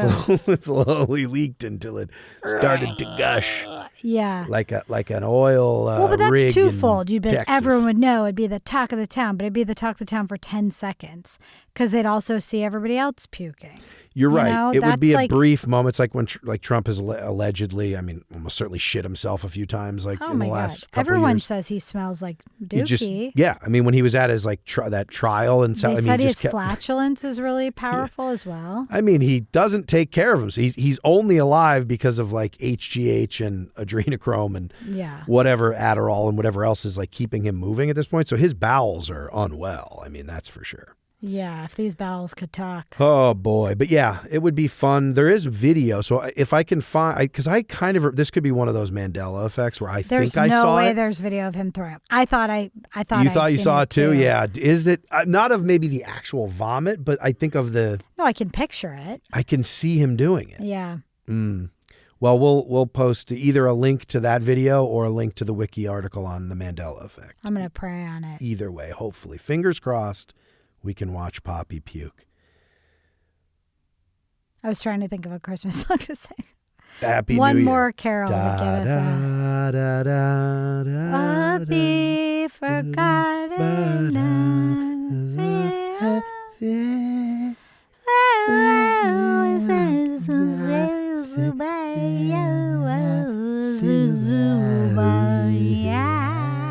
[SPEAKER 3] It slowly leaked until it started to gush.
[SPEAKER 4] Yeah.
[SPEAKER 3] Like an oil
[SPEAKER 4] well, but
[SPEAKER 3] rig
[SPEAKER 4] that's twofold.
[SPEAKER 3] in Texas.
[SPEAKER 4] Everyone would know it'd be the talk of the town, but it'd be the talk of the town for 10 seconds because they'd also see everybody else puking.
[SPEAKER 3] You're right.
[SPEAKER 4] know,
[SPEAKER 3] It would be a
[SPEAKER 4] that's like-
[SPEAKER 3] brief moment. It's like when Trump has allegedly, I mean, almost certainly shit himself a few times, like
[SPEAKER 4] Oh
[SPEAKER 3] in
[SPEAKER 4] my
[SPEAKER 3] the
[SPEAKER 4] God.
[SPEAKER 3] last couple
[SPEAKER 4] Everyone
[SPEAKER 3] years.
[SPEAKER 4] says he smells like
[SPEAKER 3] He
[SPEAKER 4] dookie.
[SPEAKER 3] yeah. I mean, when he was at his like that trial and
[SPEAKER 4] They
[SPEAKER 3] I mean,
[SPEAKER 4] said
[SPEAKER 3] he
[SPEAKER 4] his
[SPEAKER 3] just kept,
[SPEAKER 4] flatulence is really powerful as well.
[SPEAKER 3] I mean, he doesn't take care of him. So he's only alive because of like HGH and adrenochrome and
[SPEAKER 4] Yeah.
[SPEAKER 3] whatever Adderall and whatever else is like keeping him moving at this point. So his bowels are unwell. I mean, that's for sure.
[SPEAKER 4] Yeah, if these bowels could talk.
[SPEAKER 3] Oh boy. But yeah, it would be fun. There is video. So if I can find, because I kind of, this could be one of those Mandela effects where I think I
[SPEAKER 4] There's
[SPEAKER 3] saw
[SPEAKER 4] no way
[SPEAKER 3] it.
[SPEAKER 4] there's video of him throwing up. I thought
[SPEAKER 3] You
[SPEAKER 4] I'd
[SPEAKER 3] thought you
[SPEAKER 4] seen
[SPEAKER 3] saw it too?
[SPEAKER 4] too.
[SPEAKER 3] Yeah. Is it not of maybe the actual vomit, but I think of
[SPEAKER 4] No, I can picture it.
[SPEAKER 3] I can see him doing it.
[SPEAKER 4] Yeah.
[SPEAKER 3] Well, we'll post either a link to that video or a link to the wiki article on the Mandela effect.
[SPEAKER 4] I'm going to pray on it.
[SPEAKER 3] Either way, hopefully, fingers crossed, we can watch Poppy puke.
[SPEAKER 4] I was trying to think of a Christmas song to sing.
[SPEAKER 3] Happy
[SPEAKER 4] One
[SPEAKER 3] New Year.
[SPEAKER 4] more carol to give us a
[SPEAKER 3] Da, da, da,
[SPEAKER 4] happy forgotten
[SPEAKER 2] Yeah.